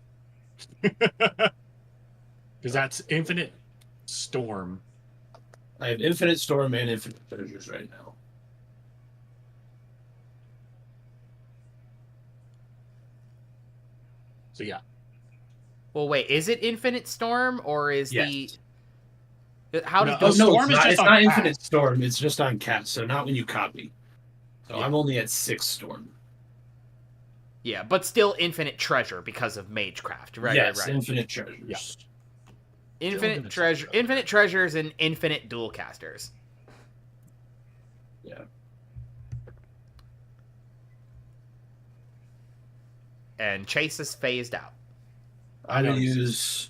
Because that's Infinite Storm. I have Infinite Storm and Infinite Treasures right now. So yeah. Well, wait, is it Infinite Storm or is Yes. how No, does the Oh no, Storm is just it's on not cast. Infinite Storm. It's just on cast, so not when you copy. So Yeah. I'm only at 6 Storm. Yeah, but still Infinite Treasure because of Magecraft, right? Yes, right. Infinite Treasures. Yeah. Infinite Treasure, Infinite Treasures, and Infinite Dual Casters. Yeah. And Chase is phased out. I'm gonna use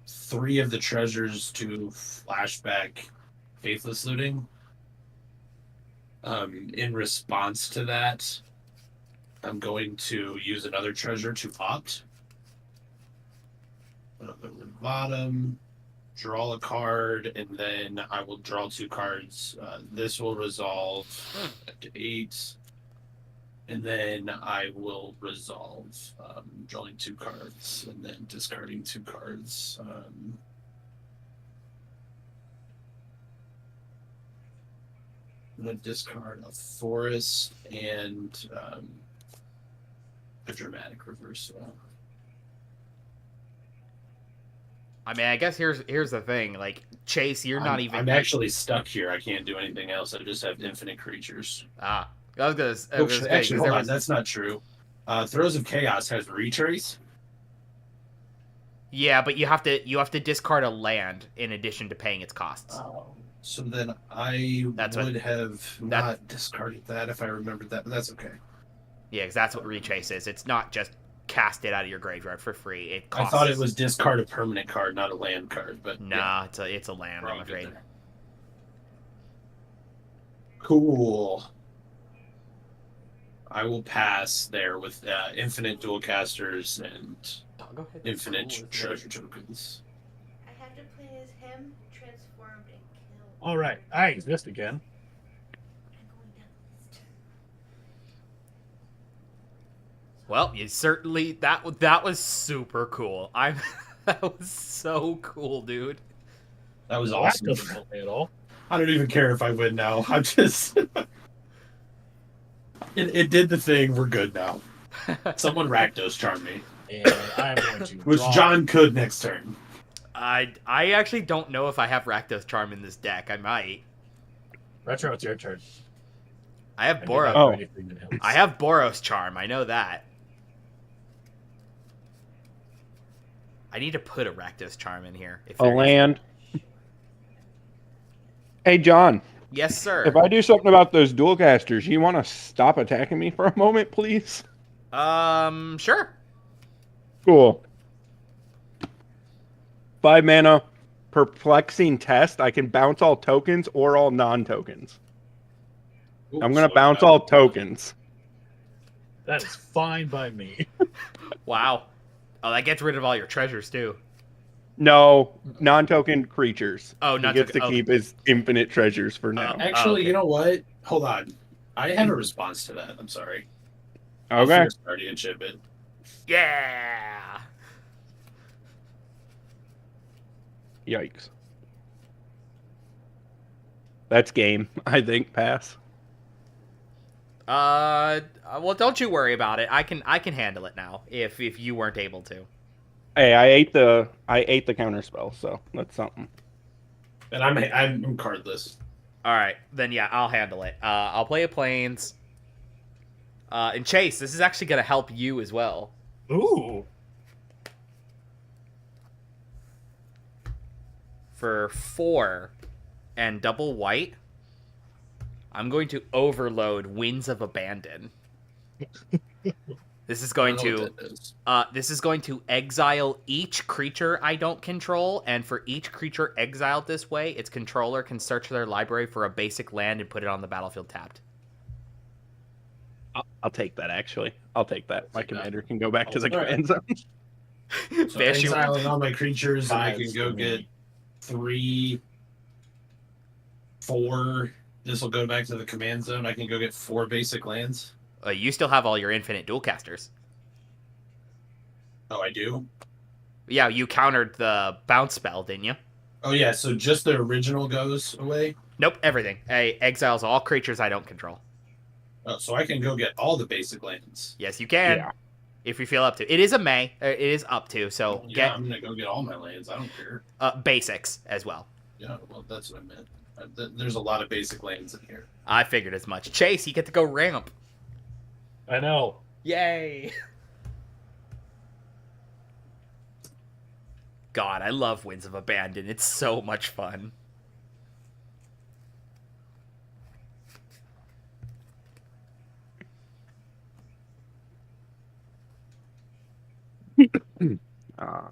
3 of the treasures to flashback Faithless Looting. In response to that, I'm going to use another treasure to opt. Put it at the bottom, draw a card, and then I will draw 2 cards. This will resolve to 8. And then I will resolve drawing 2 cards and then discarding 2 cards. I'm going to discard a Forest and a Dramatic Reversal. I mean, I guess here's the thing. Like, Chase, you're not even... I'm actually stuck here. I can't do anything else. I just have infinite creatures. Ah. I was gonna say, Actually, hold on. was... That's not true. Throes of Chaos has Retrace. Yeah, but you have to discard a land in addition to paying its costs. So then I would have not discarded that if I remembered that, but that's okay. Yeah, because that's what Retrace is. It's not just cast it out of your graveyard for free. It costs... I thought it was discard a permanent card, not a land card. But nah, yeah. It's a land, I'm afraid. Cool. I will pass there with infinite dual casters and infinite treasure tokens. I have to play as him, transformed, and killed. All right, I exist again. I'm going down the list. Well, you certainly that was super cool. That was so cool, dude. That was That awesome. doesn't help me at all. I don't even care if I win now. I'm just. It did the thing. We're good now. Someone Rakdos charm me. And I'm going to Which draw. John could next turn. I actually don't know if I have Rakdos Charm in this deck. I might. Retro, it's your turn. I have I Boros. do not do Oh. anything that helps. I have Boros Charm. I know that. I need to put a Rakdos Charm in here. If A there is- land. Hey, John. Yes, sir. If I do something about those dual casters, you want to stop attacking me for a moment, please? Sure. Cool. 5 mana, Perplexing Test. I can bounce all tokens or all non-tokens. I'm going to bounce all tokens. That is fine by me. Wow. Oh, that gets rid of all your treasures too. No, non-token creatures. Oh, He not gets to keep his infinite treasures for now. Actually, okay. you know what? Hold on. I have a response to that. I'm sorry. I'll Okay. fierce Guardianship it. Yeah. Yikes. That's game, I think. Pass. Well, don't you worry about it. I can handle it now. If you weren't able to. Hey, I ate the counter spell, so that's something. And I'm cardless. All right, then yeah, I'll handle it. I'll play a Plains. And Chase, this is actually gonna help you as well. Ooh. For 4 and double white, I'm going to overload Winds of Abandon. This is going to exile each creature I don't control, and for each creature exiled this way, its controller can search their library for a basic land and put it on the battlefield tapped. I'll take that, actually. I'll take that. My commander can go back to the Alright. command zone. So Fish, you- exiling all my creatures, and I can go 5 get 3 4. This will go back to the command zone. I can go get 4 basic lands. You still have all your infinite dual casters. Oh, I do? Yeah, you countered the bounce spell, didn't you? Oh, yeah, so just the original goes away? Nope, everything. Exiles all creatures I don't control. Oh, so I can go get all the basic lands. Yes, you can. Yeah. If you feel up to. It is a May. It is up to, so Yeah, I'm going to go get all my lands. I don't care. basics as well. Yeah, well, that's what I meant. There's a lot of basic lands in here. I figured as much. Chase, you get to go ramp. I know. Yay! God, I love Winds of Abandon. It's so much fun. I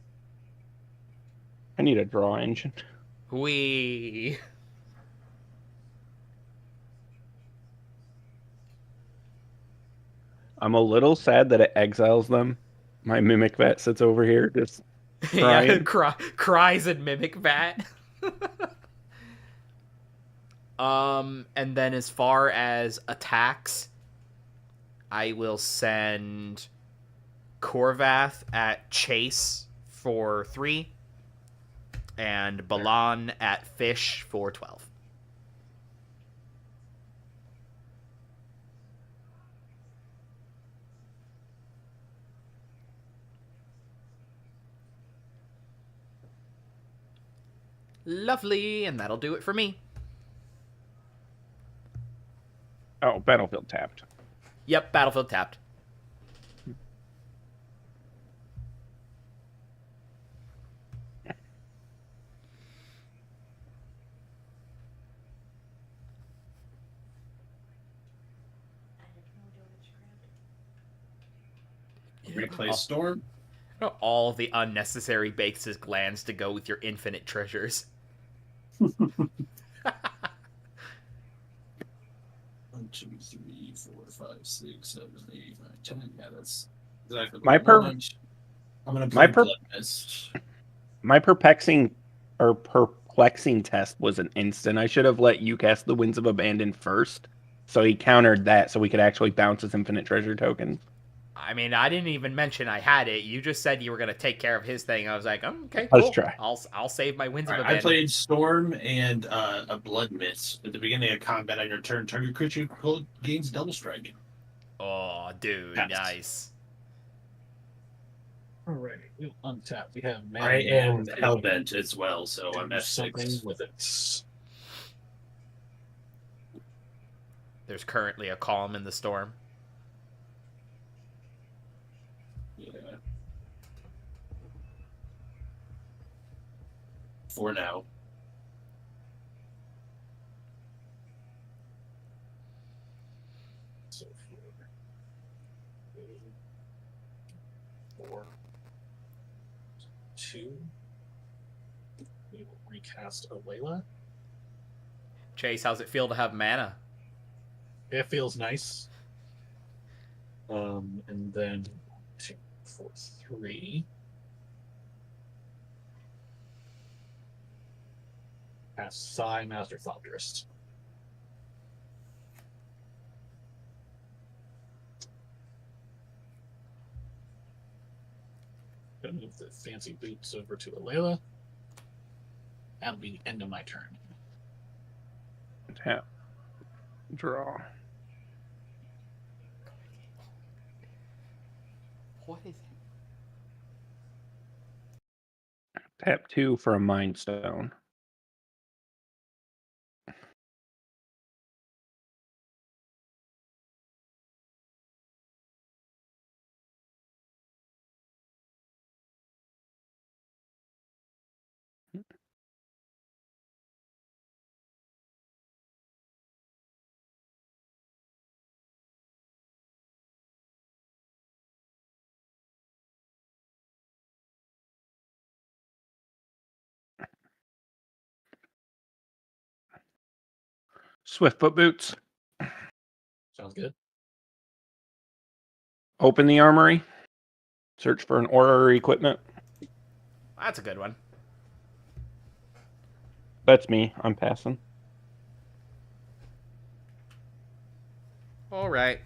need a draw engine. Wee. I'm a little sad that it exiles them. My Mimic Vet sits over here just Yeah, crying. cries and mimic that. And then as far as attacks, I will send Korvath at Chase for 3, and Balan at Fish for 12. Lovely, and that'll do it for me. Oh, battlefield tapped. Yep, battlefield tapped. Replay Storm. All the unnecessary bases glands to go with your infinite treasures. 1, 2, 3, 4, 5, 6, 7, 8, 9, 10. Yeah, that's exactly what My I want. I'm going to play Blood Mist. My perplexing test was an instant. I should have let you cast the Winds of Abandon first, so he countered that, so we could actually bounce his infinite treasure token. I mean, I didn't even mention I had it. You just said you were going to take care of his thing. I was like, okay, cool. Let's try. I'll save my Winds of Right, Abandon. I played Storm and a Blood Mist. At the beginning of combat on your turn, target creature gains double strike. Oh, dude, Yes. Nice. Alright, we'll untap. We have man. I am Hellbent as well, so I'm Do something F6. with it. There's currently a calm in the storm. Yeah. For now. So 4, 2. We will recast Alayla. Chase, how's it feel to have mana? It feels nice. And then 2, 4, 3. Cast Psy Master Thopterist. Gonna move the fancy boots over to Alayla. That'll be the end of my turn. Tap. Draw. What is it? Tap 2 for a Mind Stone. Swiftfoot Boots. Sounds good. Open the armory. Search for an aura or equipment. That's a good one. That's me. I'm passing. All right.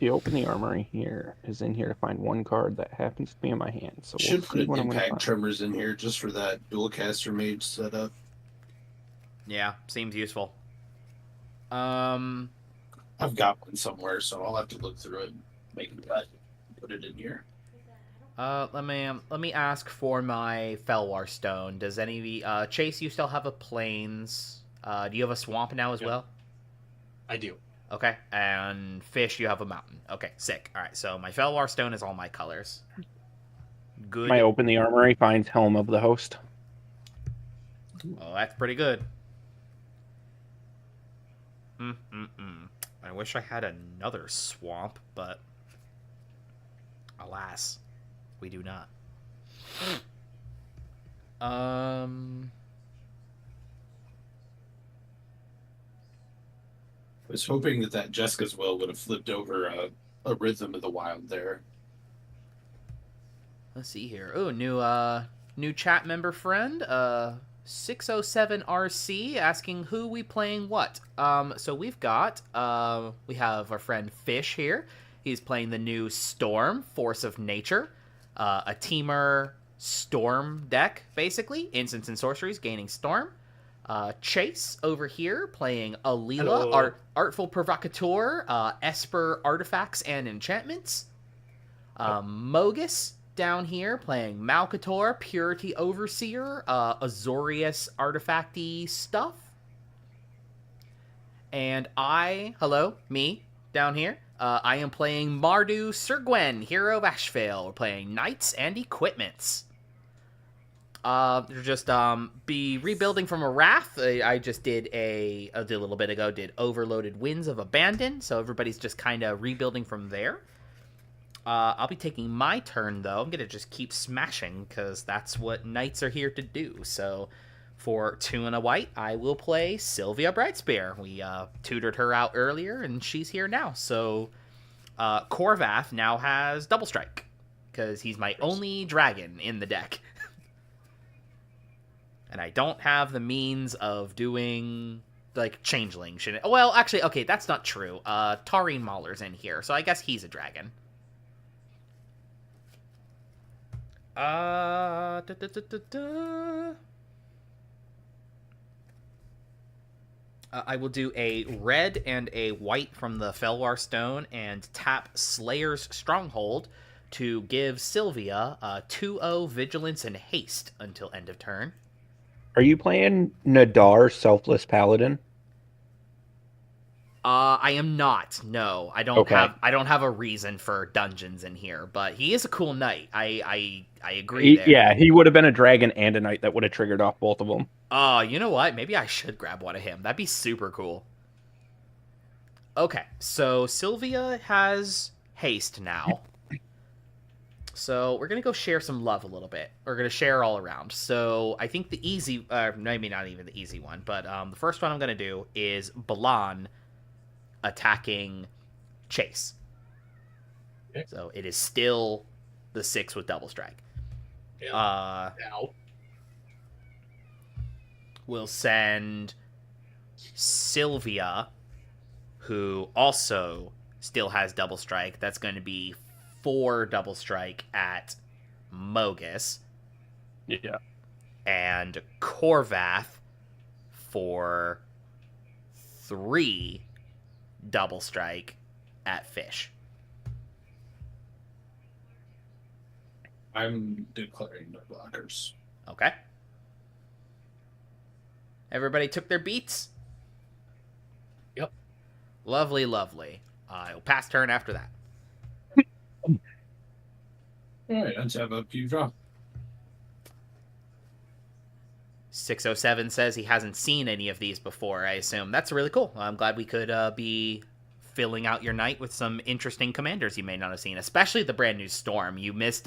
The open the armory here is in here to find one card that happens to be in my hand. So we'll Should put see an what I'm going to impact find. tremors in here just for that dual caster mage setup. Yeah, seems useful. I've got one somewhere, so I'll have to look through it, and make a cut, put it in here. Let me ask for my Felwar Stone. Does any Chase? You still have a plains? Do you have a swamp now as Yep. well? I do. Okay, and Fish, you have a mountain. Okay, sick. All right, so my Felwar Stone is all my colors. Good. My open the armory finds Helm of the Host. Oh, that's pretty good. I wish I had another swamp, but alas, we do not. I was hoping that Jessica's Will would have flipped over a Rhythm of the Wild there. Let's see here. Oh, new chat member friend, 607RC asking who we playing what. So we've got we have our friend Fish here. He's playing the new Storm, Force of Nature, a teamer Storm deck, basically. Instants and sorceries gaining Storm. Chase over here playing Alila, Artful Provocateur, Esper Artifacts and Enchantments. Mogis down here playing Malcator, Purity Overseer, Azorius Artifacty stuff. And me, down here, I am playing Mardu Sirgwen, Hero of Ashvale. We're playing Knights and Equipments. Just be rebuilding from a Wrath. I just did a little bit ago, did Overloaded Winds of Abandon, so everybody's just kind of rebuilding from there. I'll be taking my turn, though. I'm going to just keep smashing, because that's what Knights are here to do. So, for 2 and a white, I will play Sylvia Brightspear. We tutored her out earlier, and she's here now. So, Korvath now has Double Strike, because he's my only dragon in the deck. And I don't have the means of doing, like, Changeling. Well, actually, okay, that's not true. Taurine Mauler's in here, so I guess he's a dragon. I will do a red and a white from the Felwar Stone and tap Slayer's Stronghold to give Sylvia 2/0 Vigilance and Haste until end of turn. Are you playing Nadar, Selfless Paladin? I am not. No, I don't Okay. have. I don't have a reason for dungeons in here, but he is a cool knight. I agree there. Yeah, he would have been a dragon and a knight that would have triggered off both of them. You know what? Maybe I should grab one of him. That'd be super cool. Okay, so Sylvia has haste now. So we're going to go share some love a little bit. We're going to share all around. So I think the easy, maybe not even the easy one, but the first one I'm going to do is Balan attacking Chase. Okay. So it is still the 6 with Double Strike. Now. We'll send Sylvia, who also still has Double Strike. That's going to be 4 Double Strike at Mogis. Yeah. And Korvath for 3 Double Strike at Fish. I'm declaring no blockers. Okay. Everybody took their beats? Yep. Lovely, lovely. I'll pass turn after that. All right, let's have a few draw. 607 says he hasn't seen any of these before, I assume. That's really cool. I'm glad we could be filling out your night with some interesting commanders you may not have seen, especially the brand new Storm. You missed,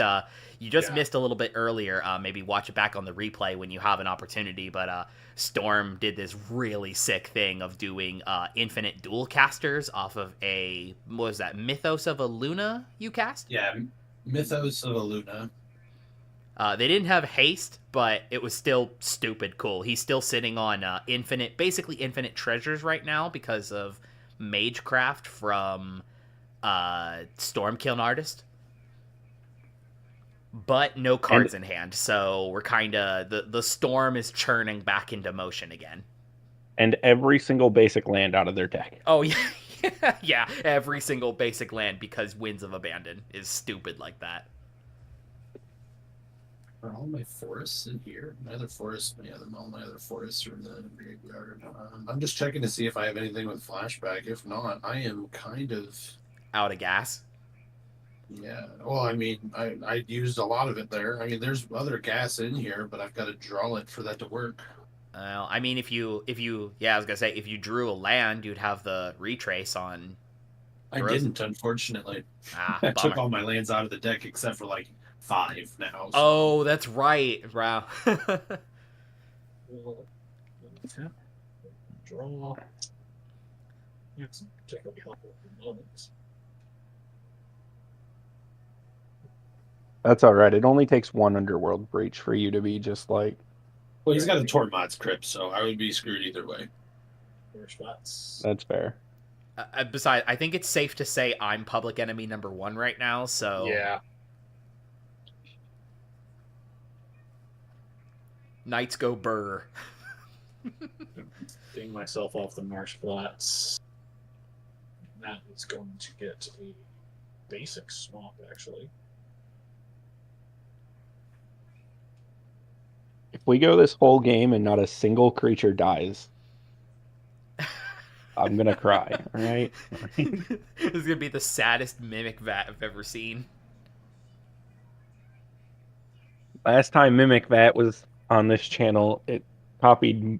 you just missed a little bit earlier. Maybe watch it back on the replay when you have an opportunity, but Storm did this really sick thing of doing infinite dual casters off of what was that, Mythos of a Luna you cast? Yeah, Mythos of a Luna. They didn't have haste, but it was still stupid cool. He's still sitting on basically infinite treasures right now because of Magecraft from Stormkiln Artist. But no cards in hand, so we're kind of the storm is churning back into motion again. And every single basic land out of their deck. Oh yeah, yeah, every single basic land because Winds of Abandon is stupid like that. Are all my forests in here? My other forests, all my other forests are in the graveyard. I'm just checking to see if I have anything with flashback. If not, I am kind of Out of gas. yeah. Well, I mean, I used a lot of it there. I mean, there's other gas in here, but I've got to draw it for that to work. I mean, if you, yeah, I was gonna say if you drew a land, you'd have the retrace on. I didn't, unfortunately. Ah, I bummer. took all my lands out of the deck except for like 5 now. So. Oh, that's right. Wow. Draw. It's particularly helpful for moments. That's all right. It only takes one Underworld Breach for you to be just like. Well, he's got a Tormod's Crypt, so I would be screwed either way. That's fair. Besides, I think it's safe to say I'm public enemy number 1 right now. So Yeah. Knights go burr. Ding myself off the Marsh Flats. That is going to get a basic swamp, actually. If we go this whole game and not a single creature dies, I'm gonna cry. All right. This is gonna be the saddest Mimic Vat I've ever seen. Last time Mimic Vat was on this channel, it copied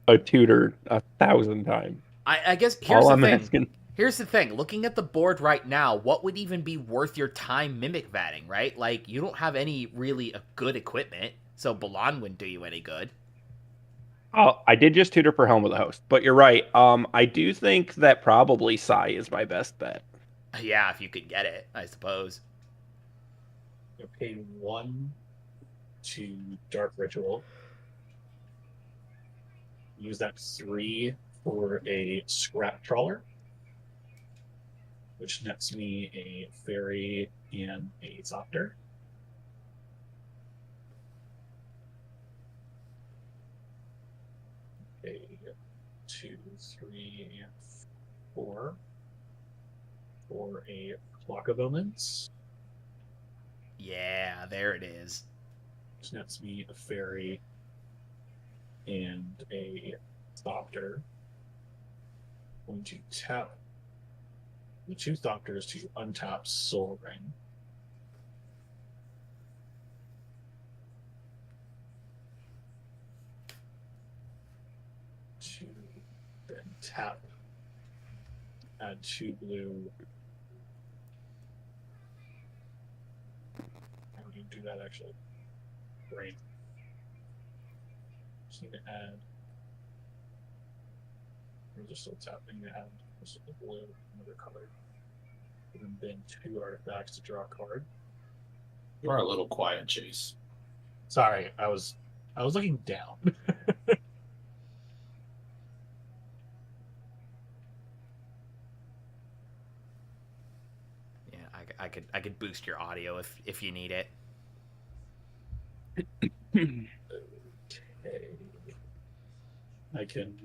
a tutor 1,000 times. I guess here's All the I'm thing. asking. Here's the thing. Looking at the board right now, what would even be worth your time Mimic Vatting, right? Like, you don't have any really good equipment, so Balan wouldn't do you any good. Oh, I did just tutor for Helm of the Host, but you're right. I do think that probably Sai is my best bet. Yeah, if you could get it, I suppose. You'll pay 1 to Dark Ritual. Use that 3 for a Scrap Trawler, which nets me a Fairy and a Zopter. A 2, 3, and 4 for a Clock of Omens. Yeah, there it is. Which nets me a Fairy and a Thopter. Going to tap the 2 Thopters to untap Soul Ring. To then tap, add 2 blue. How do you do that actually? Brain. Just need to add. We're just still tapping to add this is the blue, another color. And then 2 artifacts to draw a card. You are a little quiet, Chase. Sorry, I was looking down. Yeah, I could boost your audio if you need it. Okay. I can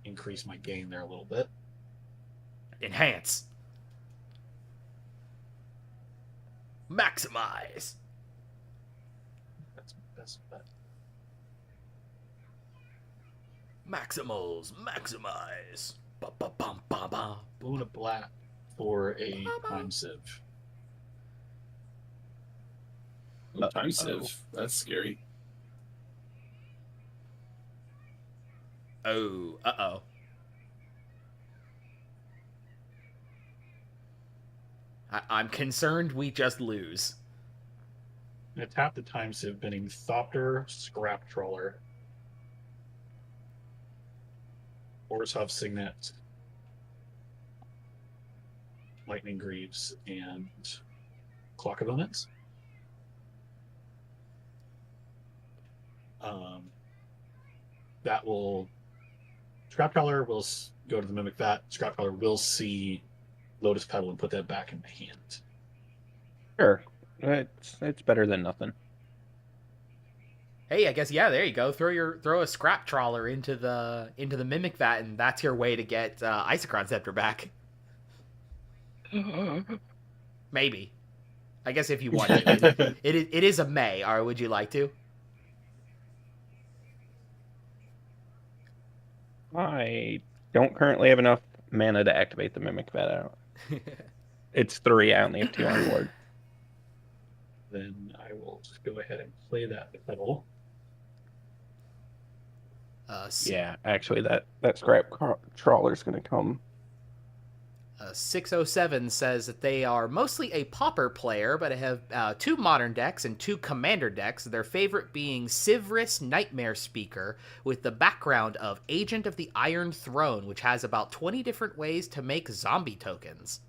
increase my gain there a little bit. Enhance. Maximize. That's my best bet. Maximals. Maximize. Ba ba bum ba ba. Boon a Black for a Time Sieve. Time Sieve. That's scary. Oh, uh-oh. I'm concerned we just lose. I'm going to tap the Time Sieve, binning Thopter, Scrap Trawler, Orzhov Signet, Lightning Greaves, and Clock of Omens. That will Scrap Crawler will go to the Mimic Vat. Scrap Crawler will see Lotus Petal and put that back in the hand. Sure. It's better than nothing. Hey, I guess yeah. There you go. Throw a scrap trawler into the mimic vat, and that's your way to get Isochron Scepter back. Maybe. I guess if you want to. It is a May. Or would you like to? I don't currently have enough mana to activate the Mimic Vat out. It's 3. I only have 2 on board. Then I will just go ahead and play that petal. Yeah, actually, that scrap trawler's going to come. 607 says that they are mostly a Pauper player, but have 2 modern decks and 2 commander decks, their favorite being Sivris Nightmare Speaker, with the background of Agent of the Iron Throne, which has about 20 different ways to make zombie tokens.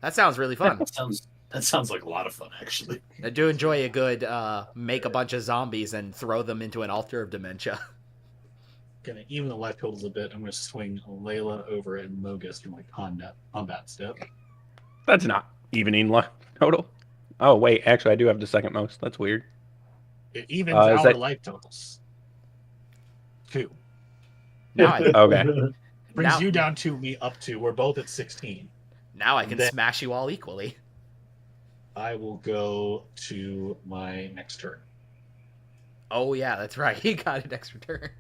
That sounds really fun. That sounds like a lot of fun, actually. I do enjoy a good make a bunch of zombies and throw them into an altar of dementia. Gonna even the life totals a bit. I'm gonna swing Layla over and Mogis for my combat step. That's not evening total. Oh, wait. Actually, I do have the second most. That's weird. It evens Is our that- life totals. 2. Now I, Okay. Brings Now- you down to me up to. We're both at 16. now I can Then- smash you all equally. I will go to my next turn. Oh yeah, that's right. He got an extra turn.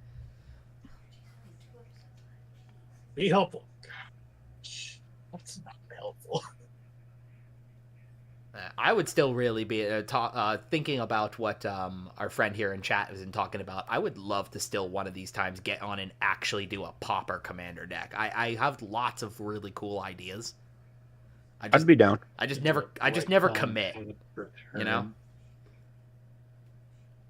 Be helpful. Gosh, that's not helpful. I would still really be thinking about what our friend here in chat has been talking about. I would love to still one of these times get on and actually do a Pauper commander deck. I have lots of really cool ideas. I'd be down. I just never commit. You know?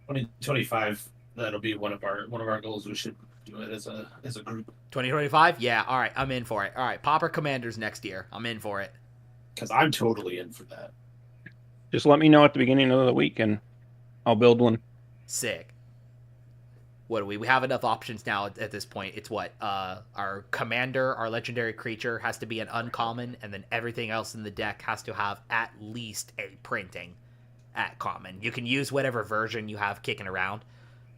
2025. That'll be one of our goals. We should do it as a group 2025? Yeah, all right, I'm in for it. All right, Pauper commanders next year. I'm in for it. because I'm totally in for that. Just let me know at the beginning of the week, and I'll build one. Sick. What do we have enough options now at this point. It's what our commander, our legendary creature has to be an uncommon, and then everything else in the deck has to have at least a printing at common. You can use whatever version you have kicking around,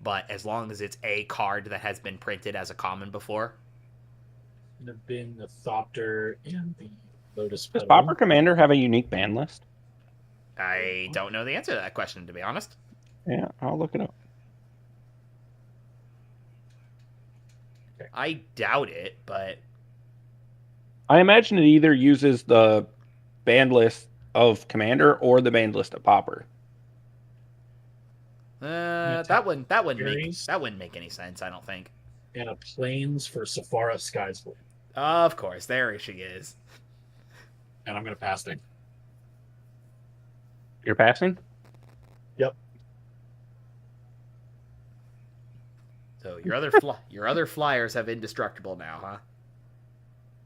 but as long as it's a card that has been printed as a common before. Would have been the Thopter and the Lotus Does Petal. Pauper Commander have a unique ban list? I don't know the answer to that question, to be honest. Yeah, I'll look it up. I doubt it, but I imagine it either uses the banned list of Commander or the banned list of Pauper. that wouldn't Series? make any sense, I don't think. And a Plains for Safara Sky's Blue. Of course, there she is. And I'm going to pass it. You're passing? So your other flyers have indestructible now, huh?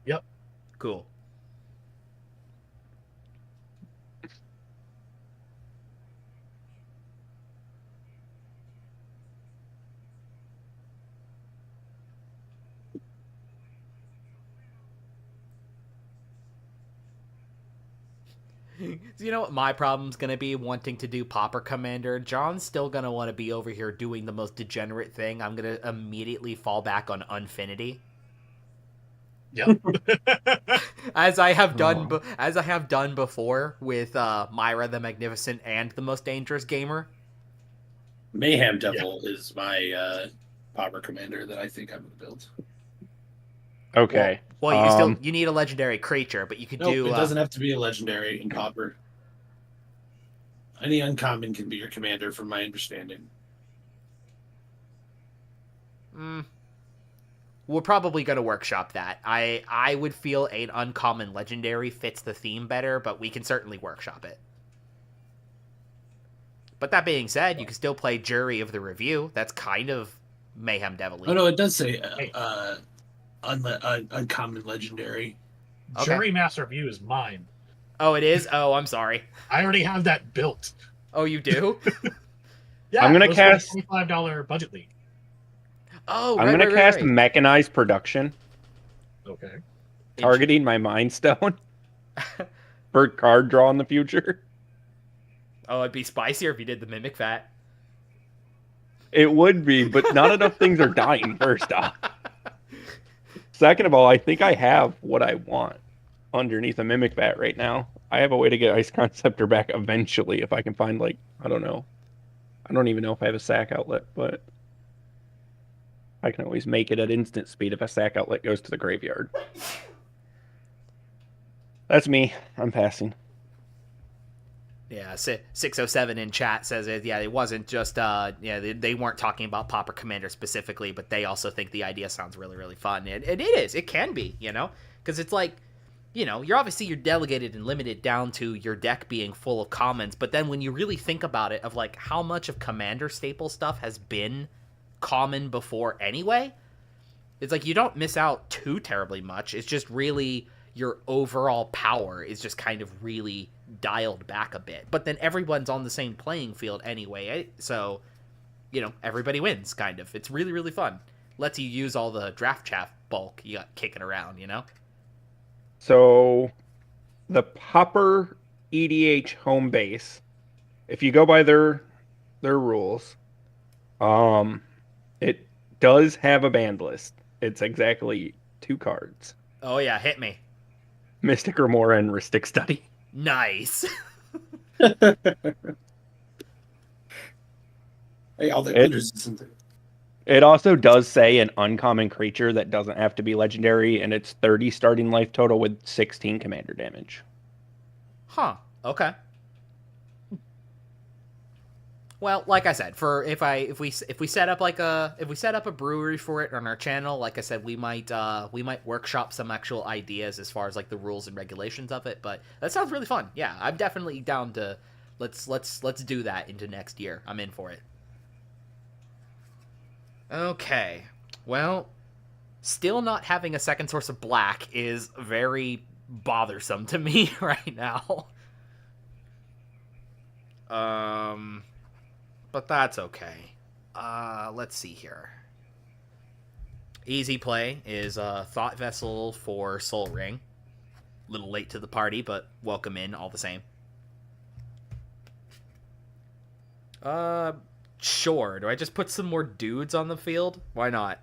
Yep. Cool. So you know what my problem's gonna be wanting to do Pauper Commander? John's still gonna want to be over here doing the most degenerate thing. I'm gonna immediately fall back on Unfinity, Yep. as I have done before with Myra the Magnificent and the Most Dangerous Gamer. Mayhem Devil is my Pauper commander that I think I'm gonna build. Okay. Well, you need a legendary creature, but you could Nope, do. it doesn't have to be a legendary in Pauper. Any uncommon can be your commander, from my understanding. We're probably going to workshop that. I would feel an uncommon legendary fits the theme better, but we can certainly workshop it. But that being said, you can still play Jury of the Review. That's kind of Mayhem Devil. Oh no, it does say uncommon legendary. Okay. Jury Master View is mine. Oh, it is? Oh, I'm sorry. I already have that built. Oh, you do? Yeah, I'm gonna it was for cast- a $25 budget league. Oh, I'm right, gonna right, cast right, right. mechanized production, Okay. targeting my Mind Stone for card draw in the future. Oh, it'd be spicier if you did the Mimic Fat. It would be, but not enough things are dying, first off. Second of all, I think I have what I want underneath a Mimic Vat right now. I have a way to get Ice Conceptor back eventually if I can find, like, I don't know. I don't even know if I have a sack outlet, but I can always make it at instant speed if a sack outlet goes to the graveyard. That's me. I'm passing. Yeah, 607 in chat says it. Yeah, it wasn't just they weren't talking about Pauper Commander specifically, but they also think the idea sounds really, really fun. And it is. It can be, because it's like, you're delegated and limited down to your deck being full of commons. But then when you really think about it, of like how much of Commander staple stuff has been common before anyway, it's like you don't miss out too terribly much. It's just really your overall power is just kind of really dialed back a bit. But then everyone's on the same playing field anyway, so everybody wins, kind of. It's really, really fun. Lets you use all the draft chaff bulk you got kicking around, So, the Popper EDH home base, if you go by their rules, it does have a banned list. It's exactly 2 cards. Oh yeah, hit me. Mystic Remora and Rhystic Study. Nice. Hey, all the others isn't there. It also does say an uncommon creature that doesn't have to be legendary, and it's 30 starting life total with 16 commander damage. Huh. Okay. Well, like I said, if we set up a brewery for it on our channel, like I said, we might workshop some actual ideas as far as like the rules and regulations of it. But that sounds really fun. Yeah, I'm definitely down to let's do that into next year. I'm in for it. Okay. Well, still not having a second source of black is very bothersome to me right now. But that's okay. Let's see here. Easy play is Thought Vessel for Soul Ring. Little late to the party, but welcome in all the same. Sure. Do I just put some more dudes on the field? Why not?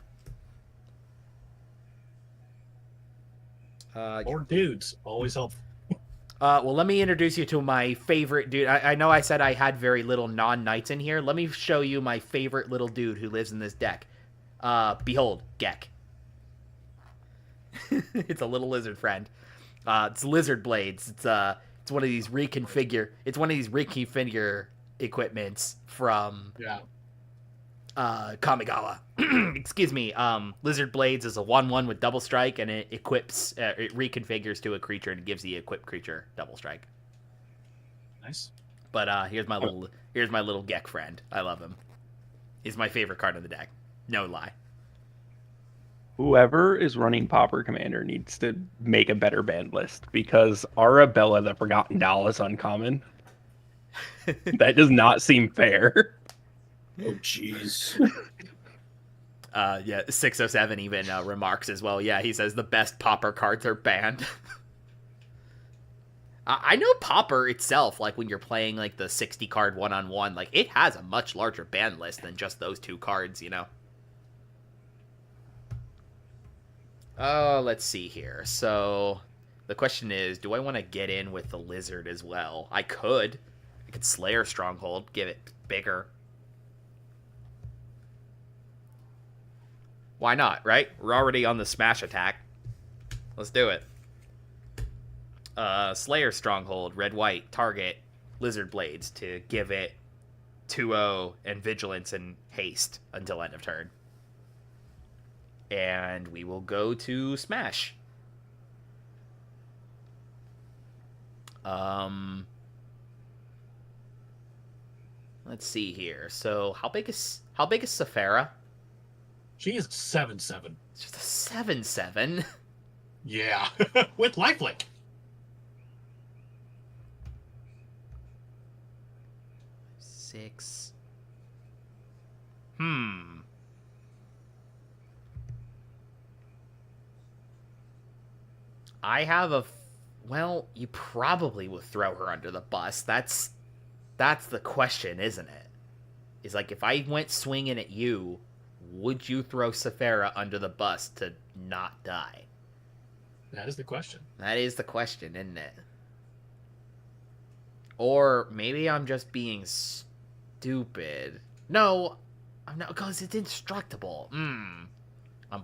Or dudes. Always helpful. Well, let me introduce you to my favorite dude. I know I said I had very little non-knights in here. Let me show you my favorite little dude who lives in this deck. Behold, Gek. It's a little lizard friend. It's Lizard Blades. It's one of these reconfigure equipments from Kamigawa. Excuse me. Lizard Blades is a 1/1 with double strike, and it equips, it reconfigures to a creature and gives the equipped creature double strike. Nice. But here's my little Gek friend. I love him. He's my favorite card in the deck. No lie. Whoever is running Pauper Commander needs to make a better banned list, because Arabella the Forgotten Doll is uncommon. That does not seem fair. Oh, jeez. Yeah, 607 even remarks as well. Yeah, he says the best Pauper cards are banned. I know Pauper itself, like when you're playing like the 60 card 1-on-1, like it has a much larger ban list than just those 2 cards, Oh, let's see here. So the question is, do I want to get in with the Lizard as well? I could Slayer Stronghold, give it bigger. Why not, right? We're already on the smash attack. Let's do it. Slayer Stronghold, red-white, target, Lizard Blades to give it 2/0 and Vigilance and Haste until end of turn. And we will go to smash. Let's see here. So how big is Saphira? She is 7/7. It's just a 7/7. Yeah. With lifelink. Six. I have a. Well, you probably would throw her under the bus. That's the question, isn't it? Is like if I went swinging at you, would you throw Saphira under the bus to not die? That is the question. That is the question, isn't it? Or maybe I'm just being stupid. No, I'm not, because it's indestructible. I'm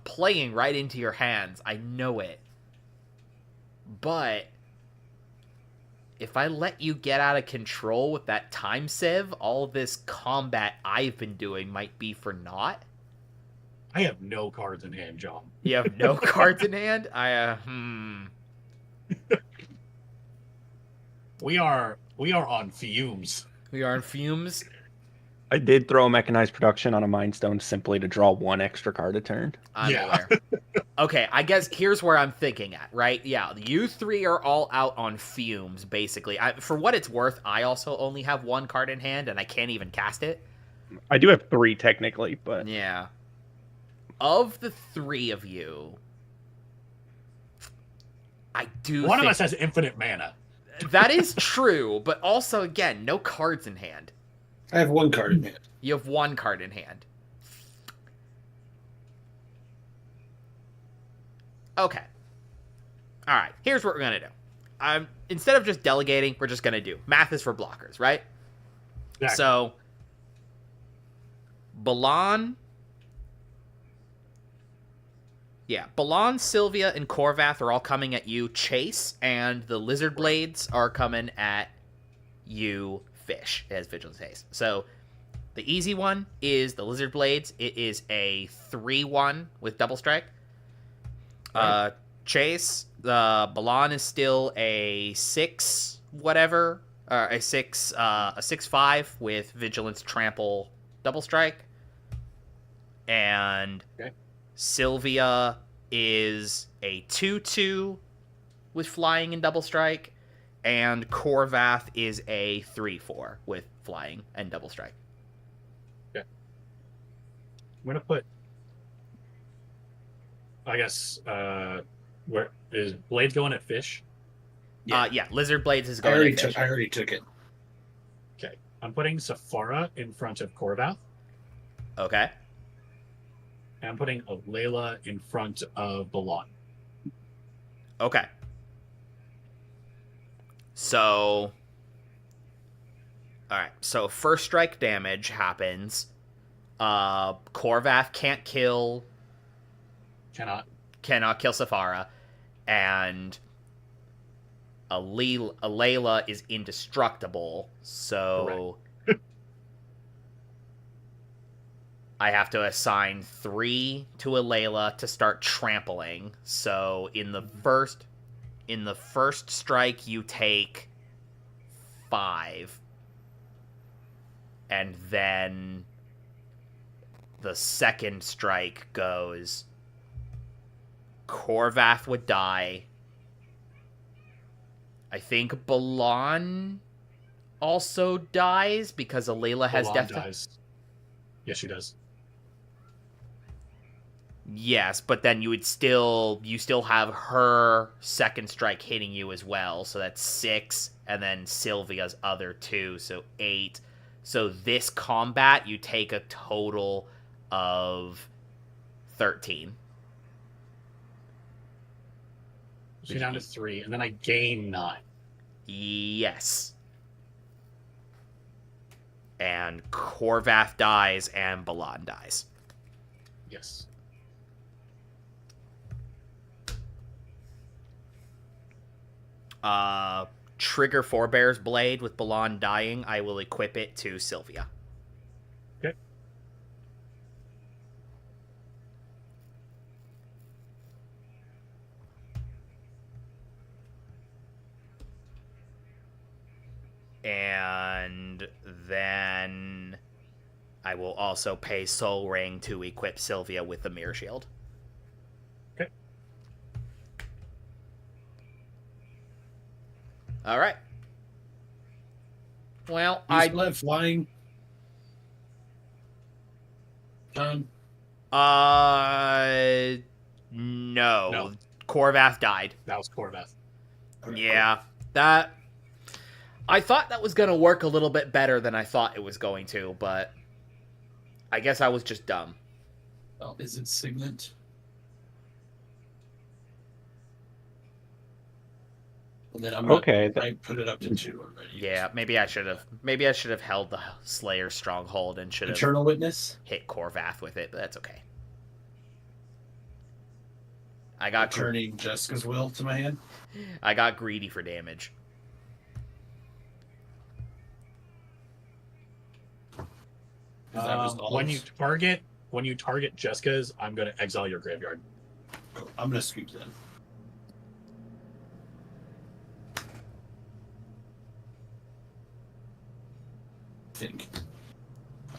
playing right into your hands. I know it. But if I let you get out of control with that time sieve, all this combat I've been doing might be for naught. I have no cards in hand, John. You have no cards in hand? We are on fumes. We are in fumes. I did throw a mechanized production on a Mind Stone simply to draw one extra card a turn. I'm aware. Okay, I guess here's where I'm thinking at, right? Yeah, you three are all out on fumes, basically. For what it's worth, I also only have one card in hand, and I can't even cast it. I do have 3 technically, but... Yeah. Of the 3 of you, I do One think... of us has infinite mana. That is true, but also, again, no cards in hand. I have 1 card in hand. You have 1 card in hand. Okay. All right. Here's what we're gonna do. Instead of just delegating, we're just gonna do math is for blockers, right? Exactly. So, Balan, Sylvia, and Korvath are all coming at you, Chase, and the Lizard Blades are coming at you, Fish, as Vigilance Haste. So, the easy one is the Lizard Blades. It is a 3-1 with double strike. Right. Chase, Balan is still a 6 whatever, or a 6/5 with Vigilance, Trample, double strike. And Okay. Sylvia is a 2/2 with flying and double strike, and Korvath is a 3/4 with flying and double strike. I'm gonna put, I guess, where is Blades going at Fish? Yeah, Lizard Blades is I going already to Fish. took. I already took it. Okay, I'm putting Saphira in front of Korvath, Okay. and I'm putting a Layla in front of Balan. Okay. So, all right. So first strike damage happens. Korvath can't kill Cannot. kill Saphira, and Layla is indestructible. So I have to assign 3 to Layla to start trampling. So in the first strike, you take 5, and then the second strike goes. Korvath would die. I think Balan also dies because Alayla has Balan death. dies. Yes, she does. Yes, but then you still have her second strike hitting you as well, so that's 6, and then Sylvia's other 2, so 8. So this combat, you take a total of 13. She's down to 3, and then I gain 9. Yes. And Korvath dies, and Balan dies. Yes. Trigger Forebear's Blade with Balan dying. I will equip it to Sylvia. Okay. And then I will also pay Soul Ring to equip Sylvia with the Mirror Shield. Okay. All right. Well, You I still have flying. John? No. No. Corvath died. That was Corveth. Okay, Yeah, that. I thought that was gonna work a little bit better than I thought it was going to, but I guess I was just dumb. cool. Oh, is it Signet? And then I put it up to 2 already. Yeah, maybe I should have. Maybe I should have held the Slayer stronghold and should have Eternal Witness? hit Corvath with it, but that's okay. I got Turning Jessica's will to my hand. I got greedy for damage. 'Cause that was all When you target Jessica's, I'm going to exile your graveyard. Cool. I'm gonna scoop then. I think.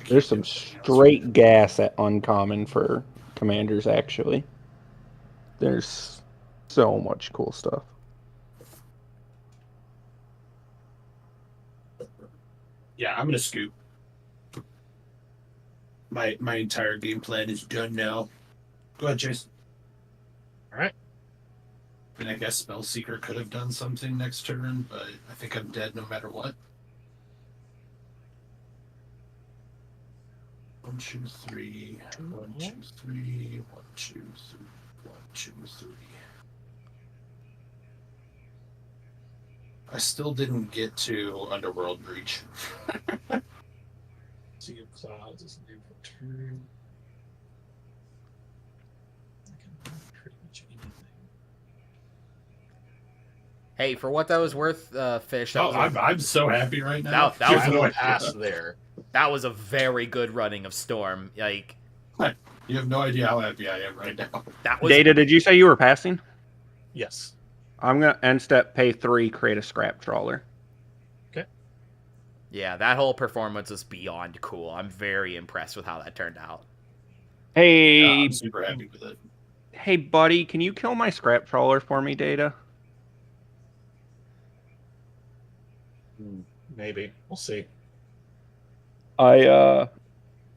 There's some straight gas at uncommon for commanders, actually. There's so much cool stuff. Yeah, I'm gonna scoop. My entire game plan is done now. Go ahead, Chase. All right. And I guess Spellseeker could have done something next turn, but I think I'm dead no matter what. 1, 2, 3. 1, 2, 3. 1, 2, 3. 1, 2, 3. I still didn't get to Underworld Breach. Sea of Clouds is new for turn. I can do pretty much anything. Hey, for what that was worth, Fish. That Oh, was I'm so happy right now. That was I a- will pass there. that was a very good running of Storm. Like You have no idea how happy I am right now. that was Data, did you say you were passing? Yes. I'm going to end step, pay 3, create a scrap trawler. Yeah, that whole performance was beyond cool. I'm very impressed with how that turned out. Hey, I'm super happy with it. hey, buddy, can you kill my scrap trawler for me, Data? Maybe. We'll see. I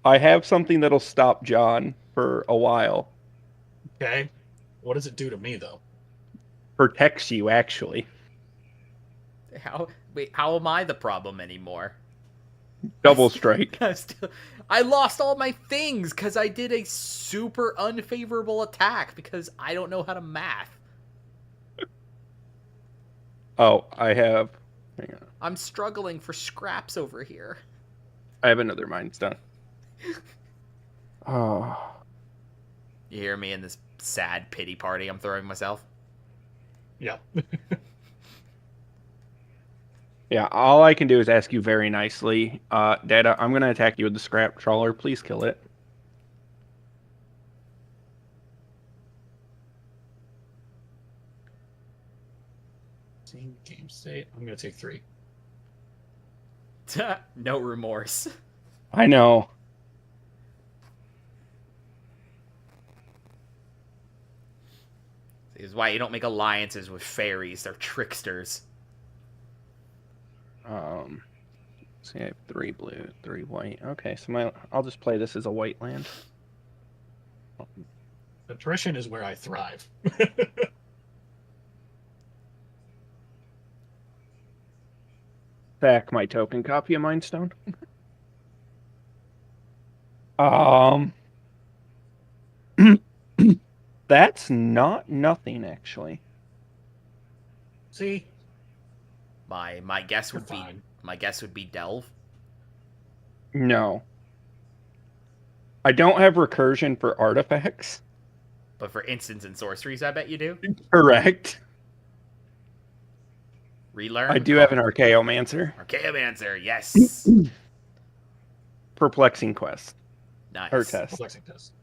have something that'll stop John for a while. Okay. What does it do to me, though? Protects you, actually. How am I the problem anymore? Double strike. I lost all my things because I did a super unfavorable attack because I don't know how to math. Oh, I have. Hang on. I'm struggling for scraps over here. I have another Mind Stone. Oh. You hear me in this sad pity party I'm throwing myself? Yeah. Yeah, all I can do is ask you very nicely. Data, I'm going to attack you with the scrap trawler. Please kill it. Same game state. I'm going to take 3. No remorse. I know. This is why you don't make alliances with fairies. They're tricksters. See, I have 3 blue, 3 white. Okay, so I'll just play this as a white land. Attrition is where I thrive. Back my token copy of Mind Stone. That's not nothing, actually. See? My guess would be Fine. delve. No. I don't have recursion for artifacts. But for instants and sorceries, I bet you do. Correct. Relearn. I do have an Archaeomancer. Archaeomancer, yes. Perplexing Quest. Nice. Or test. Flexing test.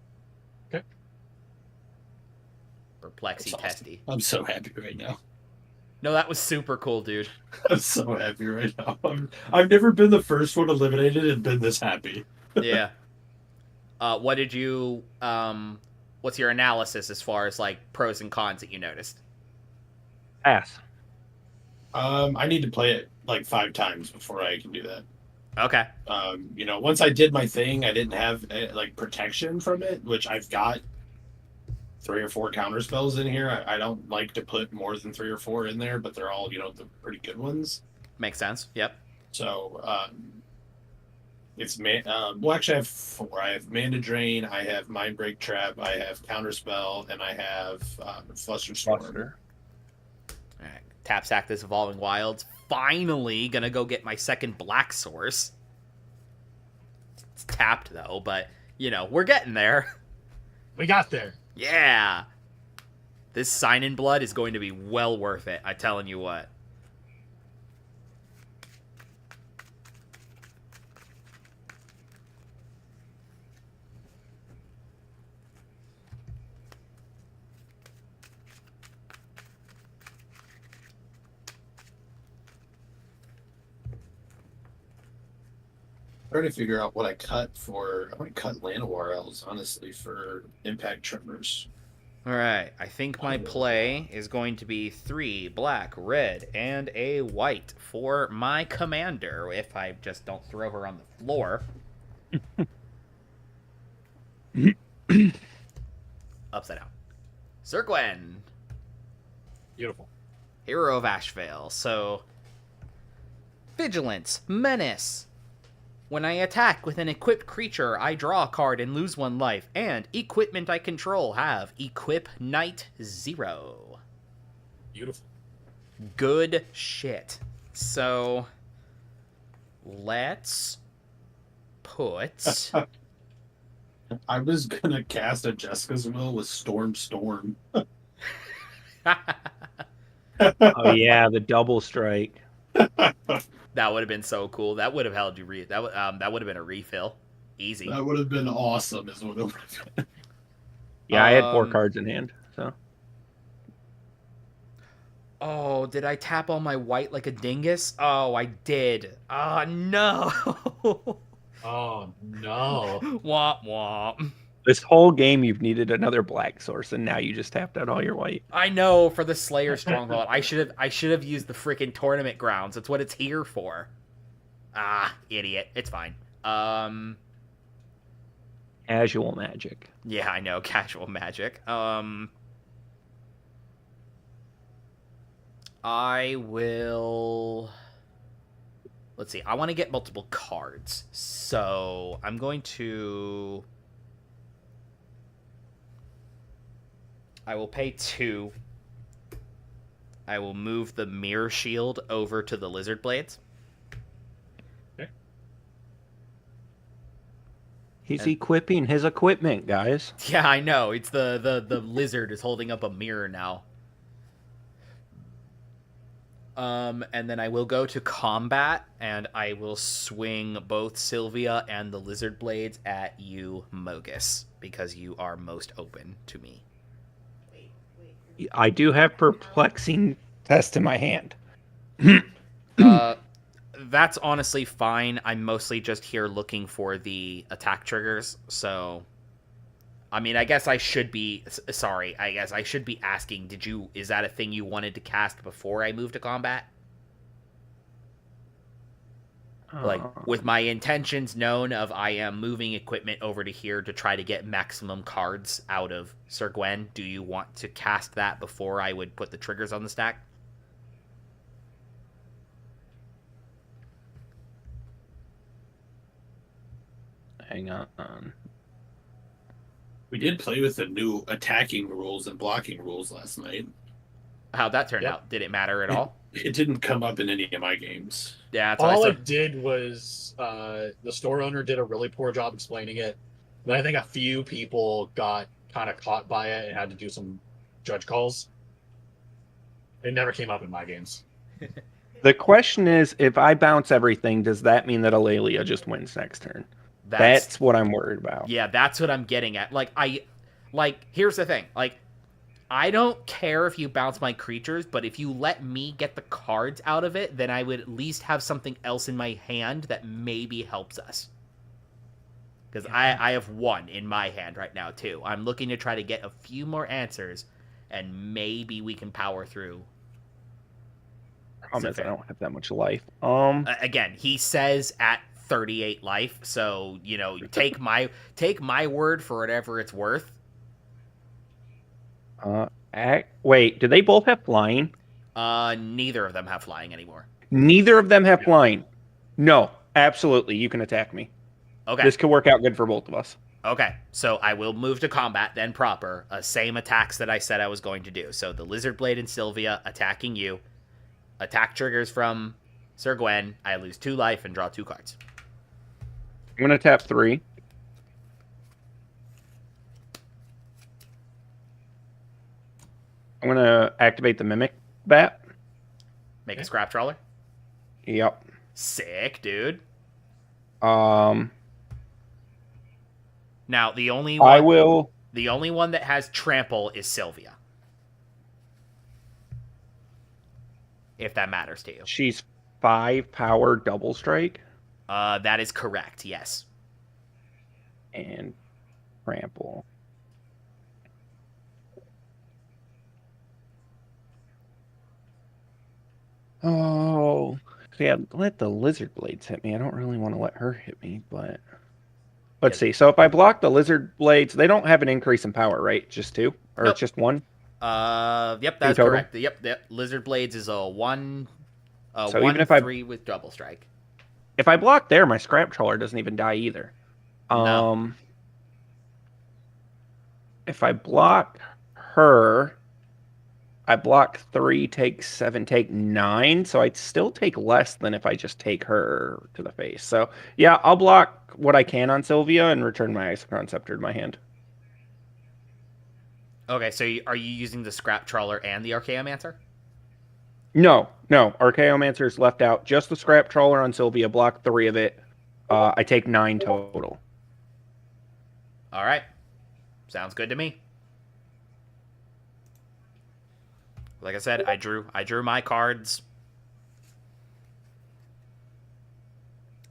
Perplexy That's awesome. testy. I'm so happy right now. No, that was super cool, dude. I'm so happy right now. I've never been the first one eliminated and been this happy. Yeah. What did you what's your analysis as far as like pros and cons that you noticed? Pass. I need to play it like 5 times before I can do that. Okay. Once I did my thing, I didn't have like protection from it, which I've got 3 or 4 counter spells in here. I don't like to put more than 3 or 4 in there, but they're all the pretty good ones. Makes sense. Yep. So well, actually, I have 4. I have Mana Drain, I have Mind Break Trap, I have Counterspell, and I have Flusterstorm. Fluster. All right. Tap sack this Evolving Wilds. Finally gonna go get my second black source. It's tapped though, but we're getting there. We got there. Yeah. This Sign in Blood is going to be well worth it. I'm telling you what. Trying to figure out what I cut for. I might cut Llanowar Elves, honestly, for Impact Tremors. All right. I think my play is going to be 3 black, red, and a white for my commander. If I just don't throw her on the floor. Upside down. Sir Gwen. Beautiful. Hero of Ashvale. So, Vigilance, Menace. When I attack with an equipped creature, I draw a card and lose 1 life. And equipment I control have Equip Knight 0. Beautiful. Good shit. So, let's put... I was gonna cast a Jessica's Will with Storm. Oh yeah, the double strike. That would have been so cool. That would have held you that would have been a refill. Easy. That would have been awesome, is what it would have been. Yeah, I had 4 cards in hand, so. Oh, did I tap all my white like a dingus? Oh, I did. Oh, no. Oh no. Womp womp. This whole game you've needed another black source, and now you just tapped out all your white. I know, for the Slayer Stronghold. I should have used the freaking tournament grounds. That's what it's here for. Ah, idiot. It's fine. Casual magic. Yeah, I know, casual magic. I will... Let's see. I want to get multiple cards. So, I'm going to... I will pay 2. I will move the Mirror Shield over to the Lizard Blades. Okay. He's equipping his equipment, guys. Yeah, I know. It's the lizard is holding up a mirror now. And then I will go to combat, and I will swing both Sylvia and the Lizard Blades at you, Mogis, because you are most open to me. I do have perplexing test in my hand. That's honestly fine. I'm mostly just here looking for the attack triggers, so... I mean, I guess I should be... Sorry, I guess I should be asking, is that a thing you wanted to cast before I moved to combat? Like, with my intentions known of I am moving equipment over to here to try to get maximum cards out of Sir Gwen, do you want to cast that before I would put the triggers on the stack? Hang on. We did play with the new attacking rules and blocking rules last night. How'd that turn out? Did it matter at all? It didn't come up in any of my games. Yeah, that's what I All said. it did was the store owner did a really poor job explaining it. But I think a few people got kind of caught by it and had to do some judge calls. It never came up in my games. The question is, if I bounce everything, does that mean that Aurelia just wins next turn? That's what I'm worried about. Yeah, that's what I'm getting at. Here's the thing. I don't care if you bounce my creatures, but if you let me get the cards out of it, then I would at least have something else in my hand that maybe helps us. Because I have 1 in my hand right now, too. I'm looking to try to get a few more answers, and maybe we can power through. Problem is, I don't have that much life. Again, he says at 38 life. So, take my word for whatever it's worth. Wait, do they both have flying? Neither of them have flying anymore. Neither of them have flying. No, absolutely. You can attack me. Okay. This could work out good for both of us. Okay, so I will move to combat then proper. Same attacks that I said I was going to do. So the Lizard Blade and Sylvia attacking you. Attack triggers from Sir Gwen. I lose 2 life and draw 2 cards. I'm going to tap 3. I'm going to activate the Mimic Bat. Make a Scrap Trawler. Yep. Sick, dude. Now, the only one that has trample is Sylvia. If that matters to you. She's 5 power double strike. That is correct, yes. And trample. Oh, yeah, let the Lizard Blades hit me. I don't really want to let her hit me, but... Let's see. So if I block the Lizard Blades, they don't have an increase in power, right? Just 2? Or Nope. just 1? Yep, that's correct. Yep. Lizard Blades is a 1, So 1, even if 3 with double strike. If I block there, my Scrap Trawler doesn't even die either. No. If I block her, I block 3, take 7, take 9, so I'd still take less than if I just take her to the face. So, yeah, I'll block what I can on Sylvia and return my Isochron Scepter to my hand. Okay, so are you using the Scrap Trawler and the Archaeomancer? No. Archaeomancer's left out. Just the Scrap Trawler on Sylvia, block 3 of it. I take 9 total. All right. Sounds good to me. Like I said, I drew my cards.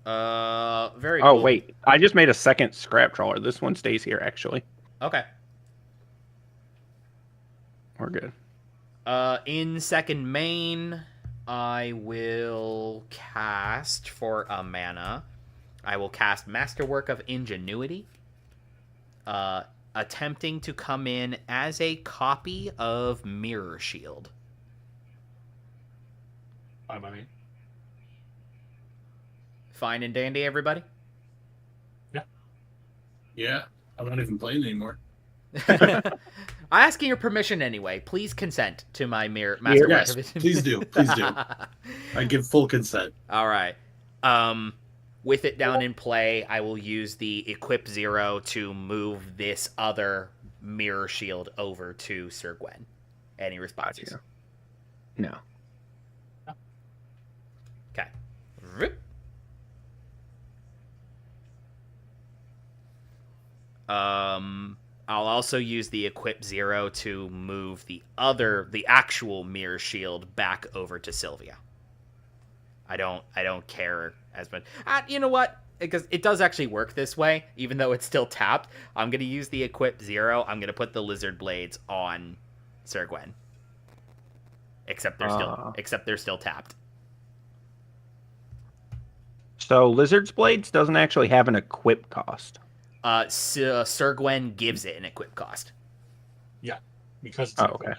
Very cool. Oh, wait. I just made a second Scrap Trawler. This one stays here, actually. Okay. We're good. In second main, I will cast for a mana. I will cast Masterwork of Ingenuity. Attempting to come in as a copy of Mirror Shield. I mean, Fine and dandy, everybody? Yeah, I'm not even playing anymore. I'm asking your permission anyway. Please consent to my Masterwork Yes, of Ingenuity. please do. Please do. I give full consent. All right. With it down in play, I will use the Equip 0 to move this other Mirror Shield over to Sir Gwen. Any responses? Gotcha. No. Okay. Rip. I'll also use the Equip 0 to move the actual Mirror Shield back over to Sylvia. I don't care as much. You know what? Because it does actually work this way, even though it's still tapped. I'm gonna use the Equip 0. I'm gonna put the Lizard Blades on Sir Gwen. Except they're still tapped. So Lizard's Blades doesn't actually have an equip cost. Sir Gwen gives it an equip cost. yeah, because it's Okay.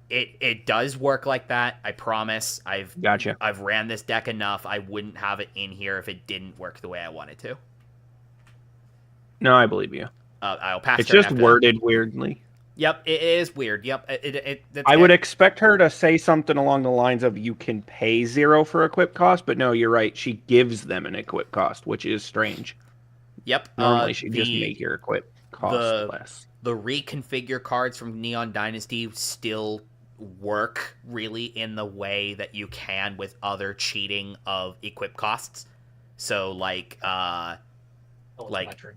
It does work like that. I promise. Gotcha. I've ran this deck enough. I wouldn't have it in here if it didn't work the way I wanted to. No, I believe you. I'll pass. It's turn just after worded weirdly. Yep, it is weird. Yep, I would expect her to say something along the lines of "You can pay 0 for equip cost," but no, you're right. She gives them an equip cost, which is strange. Yep. Normally, she just make your equip cost less. The reconfigure cards from Neon Dynasty still work really in the way that you can with other cheating of equip costs. So like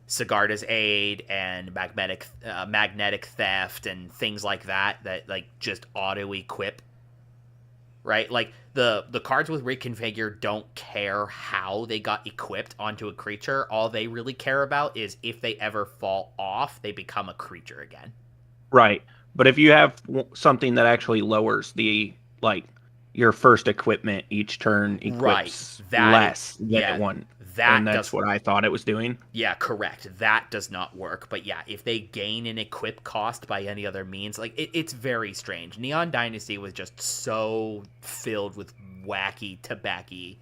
Sigarda's Aid and magnetic theft and things like that like just auto equip. Right? Like the cards with reconfigure don't care how they got equipped onto a creature. All they really care about is if they ever fall off, they become a creature again. Right. But if you have something that actually lowers your first equipment each turn equips less than and that's what I thought it was doing. Yeah, correct. That does not work. But yeah, if they gain an equip cost by any other means, like it's very strange. Neon Dynasty was just so filled with wacky tobacco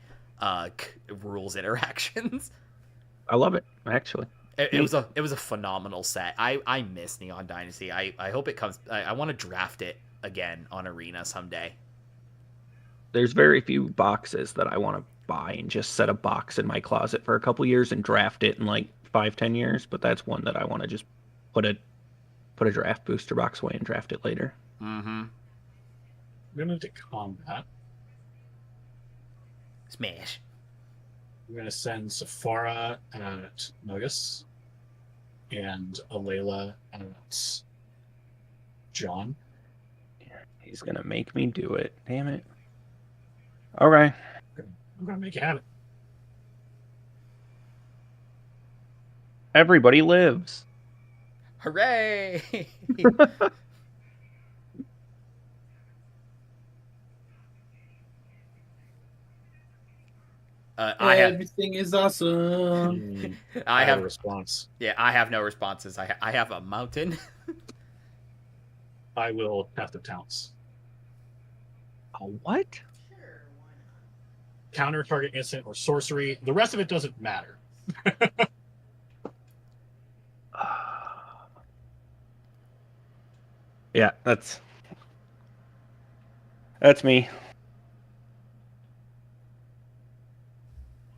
rules interactions. I love it, actually. It was a phenomenal set. I miss Neon Dynasty. I hope it comes. I want to draft it again on Arena someday. There's very few boxes that I want to buy and just set a box in my closet for a couple years and draft it in like 5-10 years, but that's one that I want to just put a draft booster box away and draft it later. Mm-hmm. We're gonna do combat. Smash. We're gonna send Sephora at Mogis and Alayla at John. He's gonna make me do it. Damn it. Okay. I'm gonna make you have it. Everybody lives. Hooray! Everything is awesome. I have a response. Yeah, I have no responses. I have a mountain. I will Path of Talents. A what? Sure, why not? Counter target instant or sorcery. The rest of it doesn't matter. Yeah, that's me.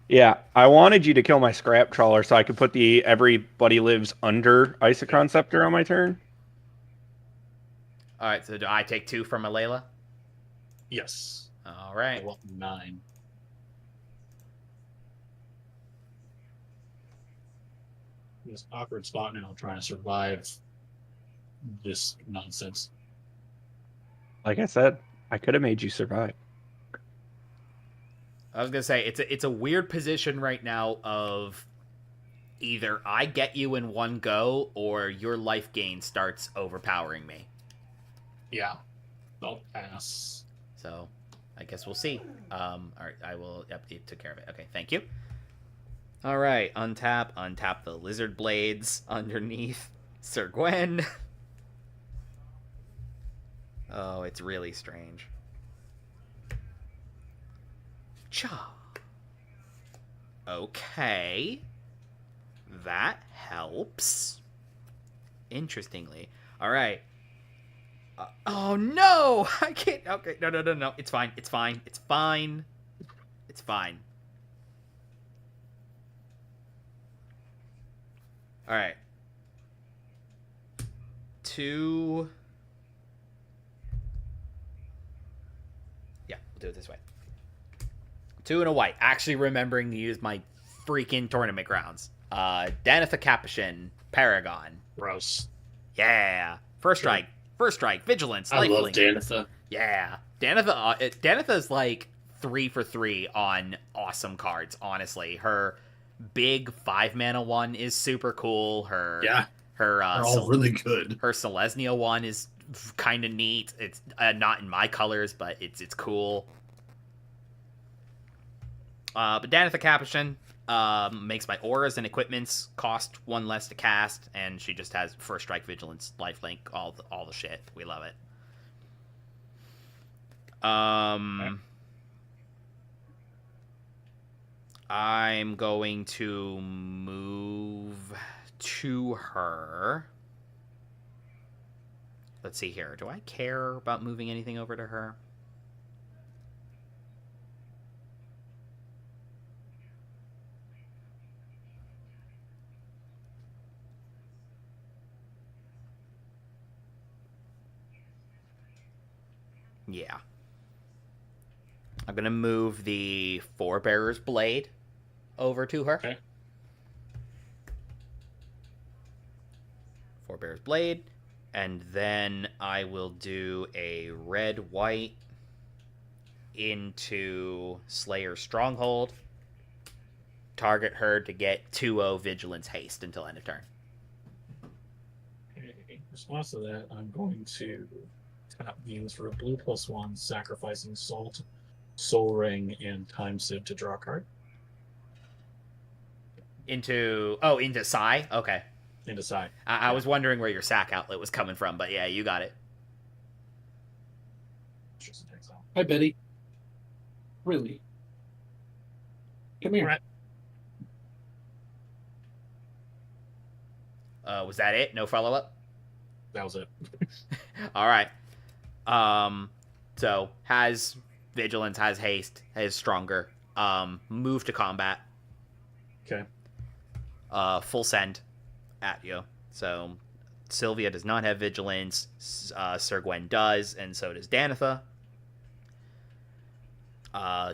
Yeah, I wanted you to kill my scrap trawler so I could put the everybody lives under Isochron Scepter on my turn. All right, so do I take 2 from Alayla? Yes. All I right. want 9. This awkward spot now, trying to survive this nonsense. Like I said, I could have made you survive. I was gonna say it's a weird position right now of either I get you in one go or your life gain starts overpowering me. Yeah. I'll pass. So I guess we'll see. All right, I will. Yep, you took care of it. Okay, thank you. All right, untap the lizard blades underneath Sir Gwen. Oh, it's really strange. Cha. Okay. That helps. Interestingly. All right. Oh no! I can't. Okay, no. It's fine. It's fine. It's fine. It's fine. All right. 2. Yeah, we'll do it this way. 2 and a white. Actually remembering to use my freaking tournament grounds. Danitha Capuchin, Paragon. Gross. Yeah. First strike. First strike. Vigilance. I love Lifelink. Danitha. Yeah. Danitha's like 3 for 3 on awesome cards, honestly. Her big 5-mana one is super cool. Her they're all really good. Her Selesnya one is kind of neat. It's not in my colors, but it's cool. But Danitha Capuchin makes my auras and equipments cost 1 less to cast, and she just has first strike, vigilance, lifelink, all the shit. We love it. Okay. I'm going to move to her. Let's see here. Do I care about moving anything over to her? Yeah. I'm going to move the Forebearer's Blade over to her. Okay. Forebearer's Blade. And then I will do a red-white into Slayer's Stronghold. Target her to get 2-0 Vigilance Haste until end of turn. Okay. In response to that, I'm going to tap Venus for a blue +1, sacrificing Salt, Soul Ring, and Time Sieve to draw a card. Into Psy? Okay. into side. I was wondering where your sack outlet was coming from, but yeah, you got it. Just an exile. Hi, Betty. Really? Come here. Right. Was that it? No follow-up? That was it. All right. So has vigilance, has haste, has stronger. Move to combat. Okay. Full send at you. So Sylvia does not have vigilance. Sir Gwen does, and so does Danitha.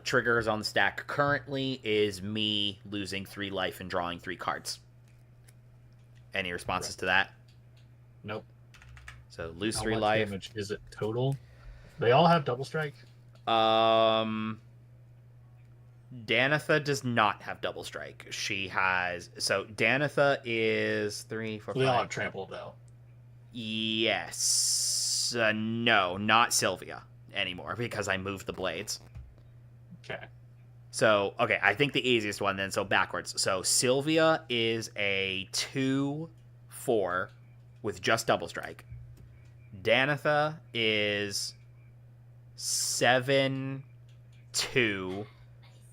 Triggers on the stack currently is me losing 3 life and drawing 3 cards. Any responses to that? Nope. So lose How 3 much life. damage is it total? They all have double strike. Danitha does not have double strike. She has Danitha is 3, 4, So they all 5. have trample though. Yes. No, not Sylvia anymore because I moved the blades. Okay. So, okay, I think the easiest one then, so backwards. So, Sylvia is a 2/4 with just double strike. Danitha is 7/2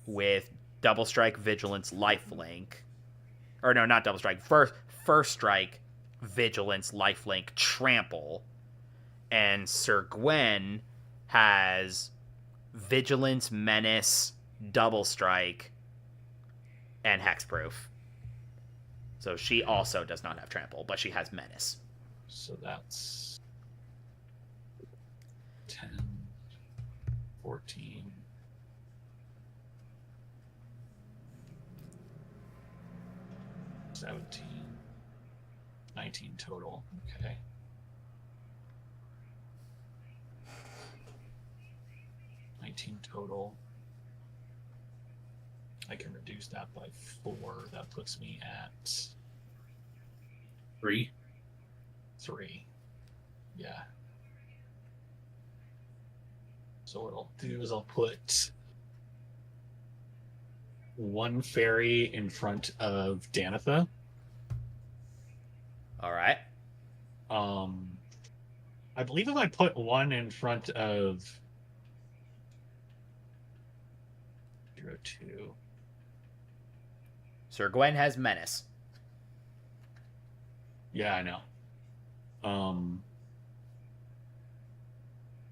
with double strike, vigilance, lifelink. Or no, not double strike. First strike, vigilance, lifelink, trample. And Sir Gwen has vigilance, menace, double strike, and hexproof. So she also does not have trample, but she has menace. So that's 10, 14. 17, 19 total. Okay. Total. I can reduce that by 4. That puts me at 3. 3. Yeah. So what I'll do is I'll put 1 fairy in front of Danitha. All right. I believe if I put 1 in front of 2. Sir Gwen has menace. Yeah, I know.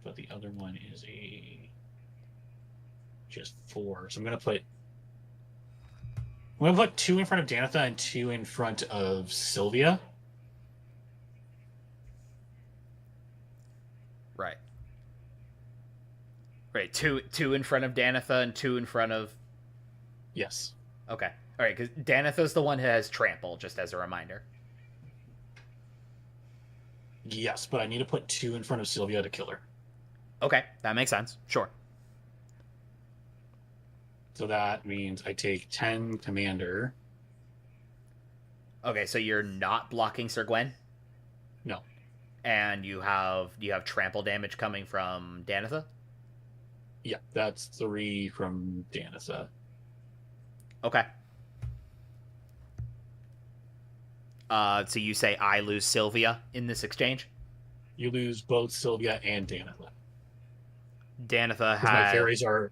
But the other one is just 4. So I'm gonna put 2 in front of Danitha and 2 in front of Sylvia. Right. Right. Two in front of Danitha and 2 in front of. Yes. Okay. All right. Because Danitha's the one who has trample. Just as a reminder. Yes, but I need to put 2 in front of Sylvia to kill her. Okay, that makes sense. Sure. So that means I take 10 commander. Okay, so you're not blocking Sir Gwen, No. and you have trample damage coming from Danitha. Yeah, that's 3 from Danitha. Okay. So you say I lose Sylvia in this exchange? You lose both Sylvia and Danitha. Danitha 'Cause my has. fairies are.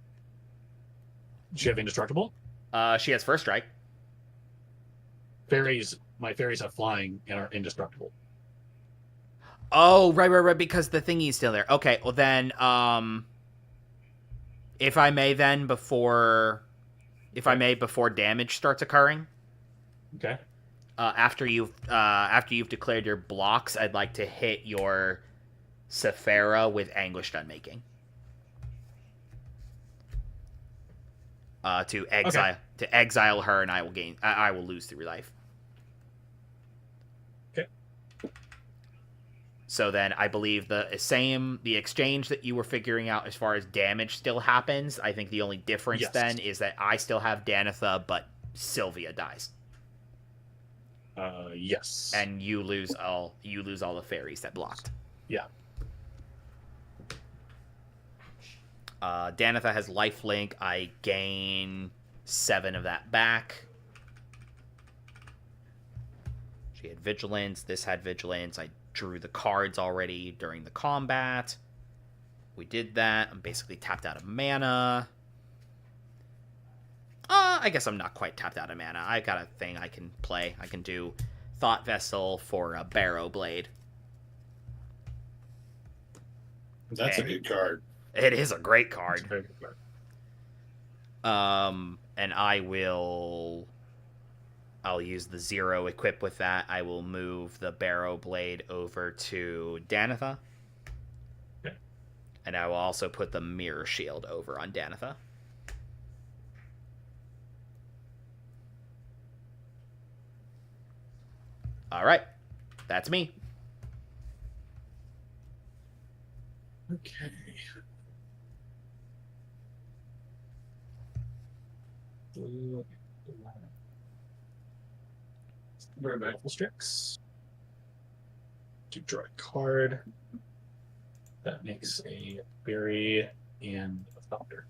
Does she have indestructible? She has first strike. My fairies have flying and are indestructible. Oh, right. Because the thingy's still there. Okay, well then, if I may, before damage starts occurring, Okay. after you've declared your blocks, I'd like to hit your Sephara with Anguished Unmaking. To exile her, and I will lose 3 life. Okay. So then I believe the exchange that you were figuring out as far as damage still happens. I think the only difference Yes. then is that I still have Danitha, but Sylvia dies. Yes. And you lose all the fairies that blocked. Yeah. Danitha has lifelink. I gain 7 of that back. She had vigilance. This had vigilance. I drew the cards already during the combat. We did that. I'm basically tapped out of mana. I guess I'm not quite tapped out of mana. I got a thing I can play. I can do Thought Vessel for a Barrow Blade. That's a good card. It is a great card. It's a very good card. And I'll use the 0 equip with that. I will move the Barrow Blade over to Danitha. Okay. And I will also put the Mirror Shield over on Danitha. All right. That's me. Okay. Very Baleful Strix. To draw a card. That makes a Berry and a Thunder.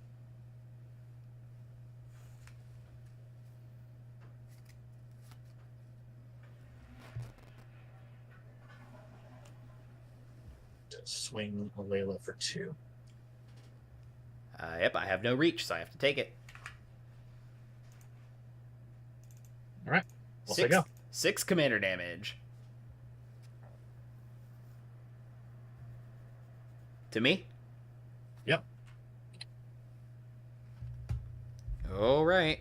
To swing a Layla for 2. Yep, I have no reach, so I have to take it. All right. Off I go. 6 commander damage. To me? Yep. All right.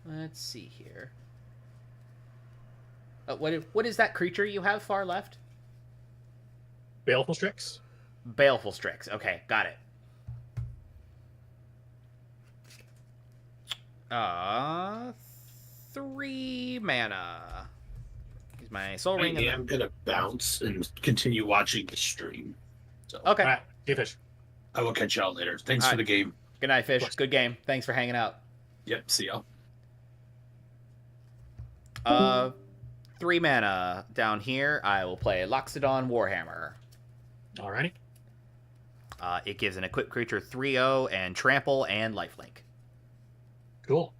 Let's see here. What is that creature you have far left? Baleful Strix. Baleful Strix. Okay, got it. 3 mana. Use my Soul Ring. I'm gonna bounce and continue watching the stream. So Okay. All right. Hey, Fish. I will catch y'all later. Thanks All for right. the game. Good night, Fish. Good game. Thanks for hanging out. Yep. See y'all. 3 mana down here. I will play Loxodon Warhammer. Alrighty. It gives an equipped creature 3/0 and trample and lifelink. Cool.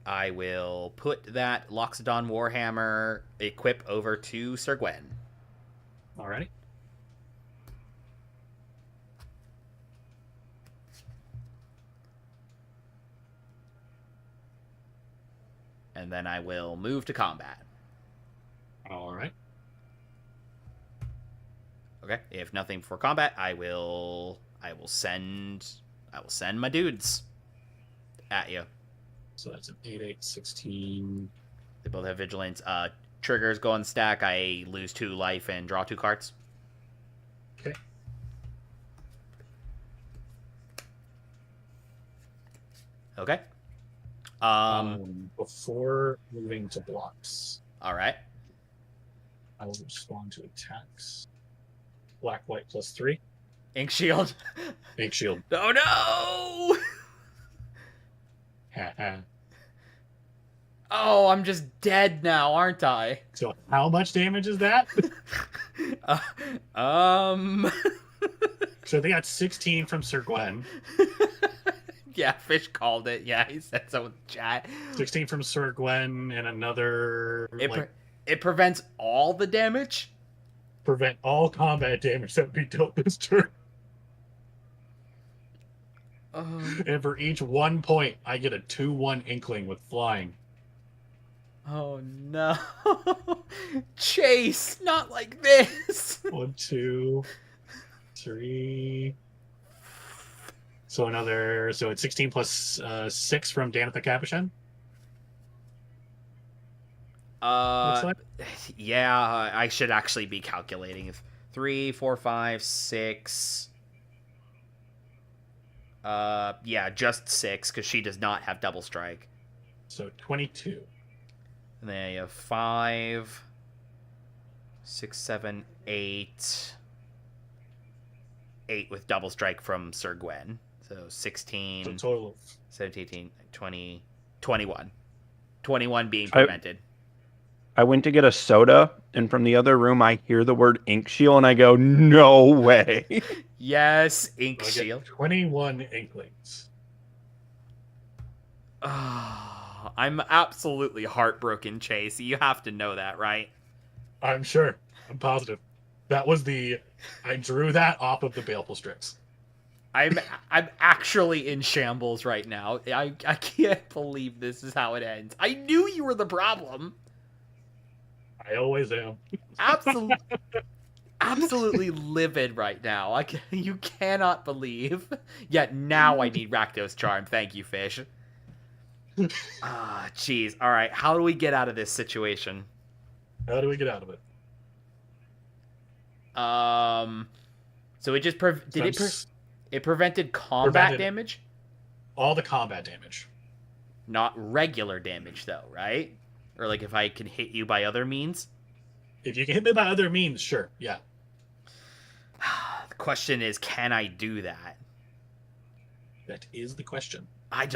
I will put that Loxodon Warhammer equip over to Sir Gwen. Alrighty. And then I will move to combat. All right. Okay. If nothing for combat, I will send my dudes at you. So that's an 8, 16. They both have vigilance. Triggers go on the stack. I lose 2 life and draw 2 cards. Okay. Okay. Before moving to blocks, All right. I will respond to attacks. Black, white, +3. Ink Shield. Ink Shield. Oh no! Oh, I'm just dead now, aren't I? So how much damage is that? So they got 16 from Sir Gwen. Yeah, Fish called it. Yeah, he said so in the chat. 16 from Sir Gwen and another It prevents all the damage? prevent all combat damage that would be dealt this turn. And for each 1 point, I get a 2/1 Inkling with flying. Oh no. Chase, not like this. 1, 2, 3. So it's 16 plus 6 from Danitha Capuchin. Looks like. Yeah, I should actually be calculating. 3, 4, 5, 6. Yeah, just 6 because she does not have double strike. So 22. And then you have 5, 6, 7, 8. 8 with double strike from Sir Gwen. So 16, So total. 17, 18, 20, 21. 21 being prevented. I went to get a soda, and from the other room, I hear the word ink shield, and I go, no way. Yes, ink I get shield. 21 inklings. Oh, I'm absolutely heartbroken, Chase. You have to know that, right? I'm sure. I'm positive. That was I drew that off of the Baleful Strix. I'm actually in shambles right now. I can't believe this is how it ends. I knew you were the problem. I always am. Absolutely livid right now. You cannot believe. Yet now I need Rakdos Charm. Thank you, Fish. Jeez. All right. How do we get out of this situation? How do we get out of it? So it just it prevented combat Prevented damage? all the combat damage. Not regular damage though, right? Or like if I can hit you by other means? If you can hit me by other means, sure. Yeah. The question is, can I do that? That is the question. I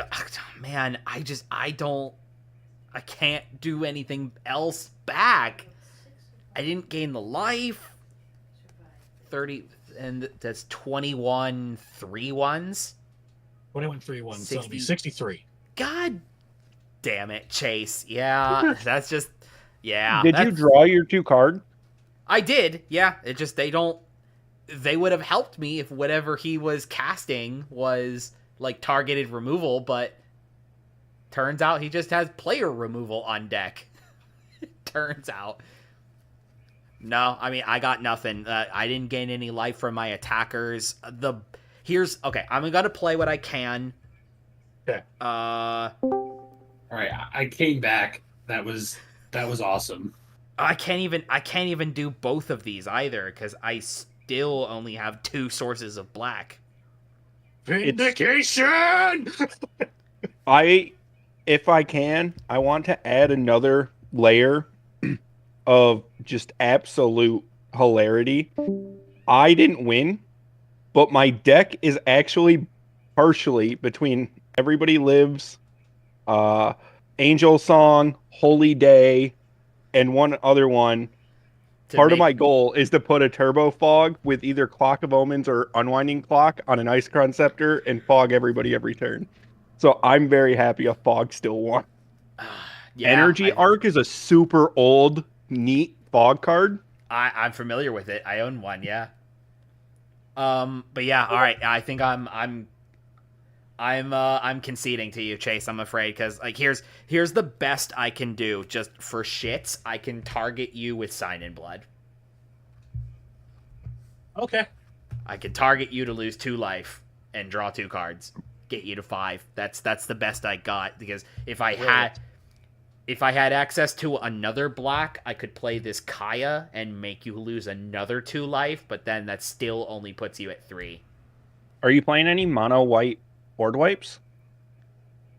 can't do anything else back. I didn't gain the life. 30, and that's 21 3-1s. 21 3-1, so it'll be 60. 63. God damn it, Chase. Yeah, that's just, yeah. Did you draw your 2 cards? I did, yeah. It just, they would have helped me if whatever he was casting was like targeted removal, but turns out he just has player removal on deck. Turns out. No, I mean, I got nothing. I didn't gain any life from my attackers. Okay, I'm gonna play what I can. Okay. All right, I came back. That was awesome. I can't even do both of these either because I still only have 2 sources of black. Vindication! If I can, I want to add another layer of just absolute hilarity. I didn't win, but my deck is actually partially between Everybody Lives, Angel Song, Holy Day, and one other one. Part of my goal is to put a Turbo Fog with either Clock of Omens or Unwinding Clock on an Icecrown Scepter and fog everybody every turn. So I'm very happy a Fog still won. Yeah, Energy Arc is a super old, neat fog card. I'm familiar with it. I own one, yeah. But yeah, all right. I think I'm conceding to you, Chase. I'm afraid because like here's the best I can do just for shits. I can target you with Sign in Blood. Okay. I can target you to lose 2 life and draw 2 cards, get you to 5. That's the best I got because if I had access to another black, I could play this Kaya and make you lose another 2 life, but then that still only puts you at 3. Are you playing any mono white board wipes?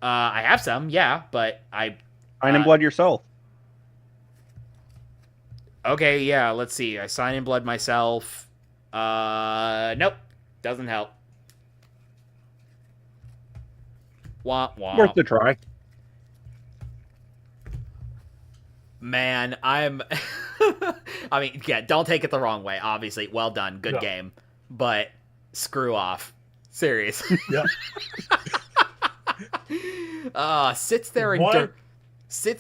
I have some, yeah, but Sign in Blood yourself. Okay, yeah, let's see. I Sign in Blood myself. Nope. Doesn't help. Womp womp. Worth the try. Man, I mean, yeah, don't take it the wrong way, obviously. Well done. Good game. But screw off. Serious. Yeah. Sits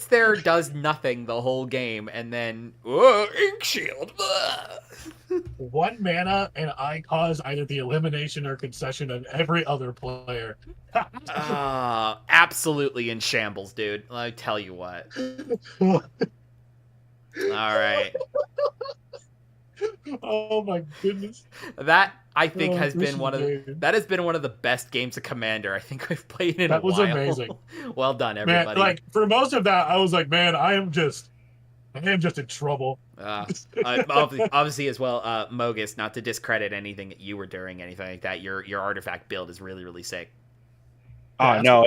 there, does nothing the whole game, and then, ink shield. 1 mana, and I cause either the elimination or concession of every other player. Absolutely in shambles, dude. I tell you what. All right. Oh my goodness. That I think has been one of the best games of Commander I think we've played in a while. That was amazing. Well done, everybody. Man, like for most of that, I was like, man, I am just in trouble. Obviously as well, Mogis, not to discredit anything that you were doing, anything like that. Your artifact build is really, really sick. No,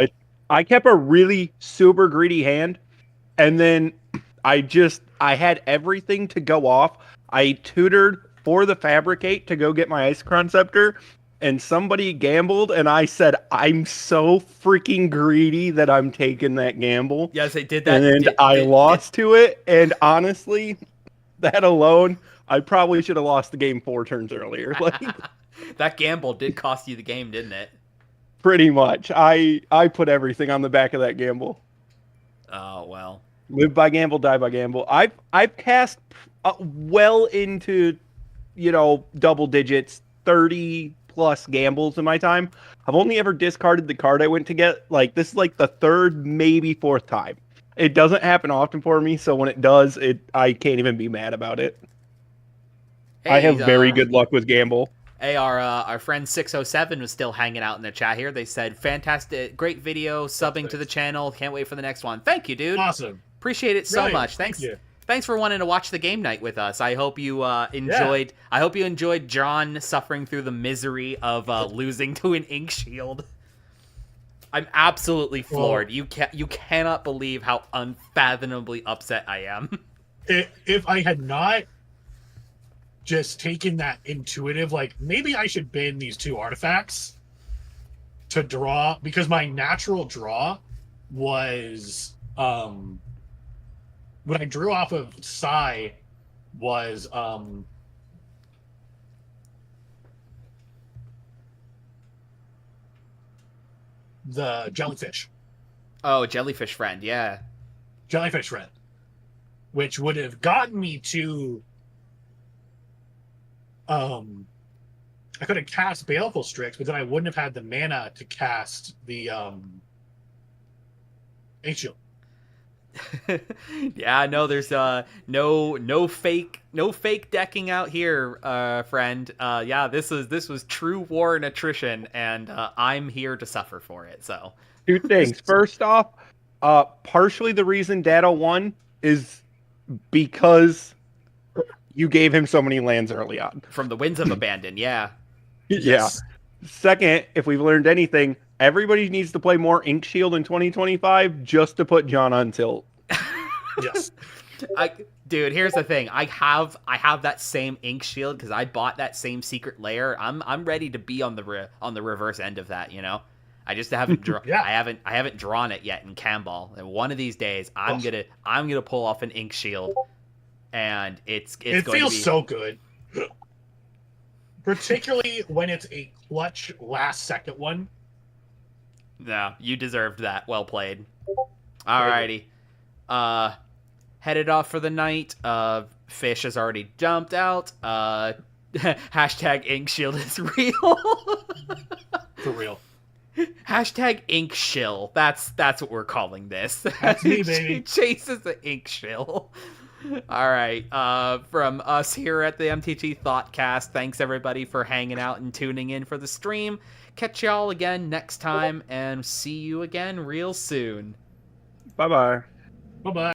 I kept a really super greedy hand, and then I had everything to go off. I tutored for the Fabricate to go get my Isochron Scepter, and somebody gambled, and I said, I'm so freaking greedy that I'm taking that gamble. Yes, they did that. And I lost to it, and honestly, that alone, I probably should have lost the game 4 turns earlier. Like, that gamble did cost you the game, didn't it? pretty much. I put everything on the back of that gamble. Oh, well. Live by gamble, die by gamble. I've cast well into, double digits, 30 plus gambles in my time. I've only ever discarded the card I went to get. Like, this is like the 3rd, maybe 4th time. It doesn't happen often for me, so when it does, I can't even be mad about it. Hey, I have very good luck with gamble. Hey, our friend 607 was still hanging out in the chat here. They said, fantastic, great video, subbing to the channel. Can't wait for the next one. Thank you, dude. Awesome. Appreciate it so Right, much. Thanks. thank you. Thanks for wanting to watch the game night with us. I hope you enjoyed. Yeah. I hope you enjoyed John suffering through the misery of losing to an ink shield. I'm absolutely floored. Well, you cannot believe how unfathomably upset I am. If I had not just taken that intuitive, like, maybe I should ban these 2 artifacts to draw, because my natural draw was when I drew off of Psy was the jellyfish. Oh, jellyfish friend, yeah. Jellyfish friend. Which would have gotten me to I could have cast Baleful Strix, but then I wouldn't have had the mana to cast the H-Shield. Yeah, no, there's no fake decking out here, friend. Yeah, this was true war and attrition, and I'm here to suffer for it. So 2 things. First off, partially the reason Dado won is because you gave him so many lands early on. From the Winds of Abandon, yeah. Yes. Yeah. Second, if we've learned anything, everybody needs to play more Ink Shield in 2025 just to put John on tilt. Yes. Dude, here's the thing. I have that same Ink Shield because I bought that same secret layer. I'm ready to be on the reverse end of that, I just haven't Yeah. I haven't drawn it yet in Camball. And one of these days I'm gonna pull off an Ink Shield, and it feels to be... so good. Particularly when it's a clutch last second one. No, you deserved that. Well played. Alrighty. Headed off for the night. Fish has already jumped out. Hashtag Ink Shield is real. For real. Hashtag Ink Shill. That's what we're calling this. That's me, baby. Chases the Ink Shill. All right. From us here at the MTG Thoughtcast, thanks everybody for hanging out and tuning in for the stream. Catch y'all again next time, and see you again real soon. Bye-bye. Bye-bye.